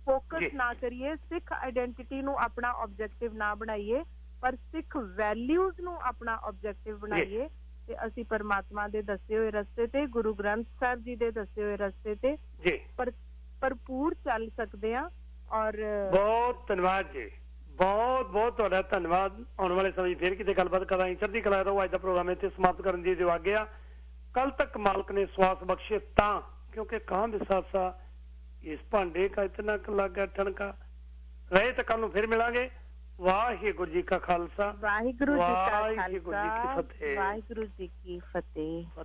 ਫੋਕਸ ਨਾ ਕਰੀਏ, ਸਿੱਖ ਆਇਡੈਂਟੀਟੀ ਨੂੰ ਆਪਣਾ ਆਬਜੈਕਟਿਵ ਨਾ ਬਣਾਈਏ, ਪਰ ਸਿੱਖ ਵੈਲਿਊਜ਼ ਨੂੰ ਆਪਣਾ ਆਬਜੈਕਟਿਵ ਬਣਾਈਏ ਤੇ ਅਸੀਂ ਪਰਮਾਤਮਾ ਦੇ ਦੱਸੇ ਹੋਏ ਰਸਤੇ ਤੇ, ਗੁਰੂ ਗ੍ਰੰਥ ਸਾਹਿਬ ਜੀ ਦੇ ਦੱਸੇ ਹੋਏ ਰਸਤੇ ਤੇ ਭਰਪੂਰ ਚੱਲ ਸਕਦੇ ਆ। ਔਰ ਬਹੁਤ ਧੰਨਵਾਦ ਜੀ, ਬਹੁਤ ਬਹੁਤ ਤੁਹਾਡਾ ਧੰਨਵਾਦ। ਆਉਣ ਵਾਲੇ ਸਮੇਂ ਫਿਰ ਕਿਤੇ ਗੱਲਬਾਤ ਕਰਾਂਗੇ। ਚੜ੍ਹਦੀ ਕਲਾ ਰਹੋ। ਅੱਜ ਦਾ ਪ੍ਰੋਗਰਾਮ ਇੱਥੇ ਸਮਾਪਤ ਕਰਨ ਦੀ ਜੋ ਆਗਿਆ। ਕੱਲ ਤੱਕ ਮਾਲਕ ਨੇ ਸਵਾਸ ਬਖਸ਼ੇ ਤਾਂ, ਕਿਉਂਕਿ ਕਾਂ ਵਿਸਾਸਾ इस भांडे का इतना लगा ठनका। रहे तो कल फिर मिलांगे। वाहिगुरू जी का खालसा, वाहिगुरू जी का वाहिगुरू जी की फतेह। वाहिगुरू जी की फतेह।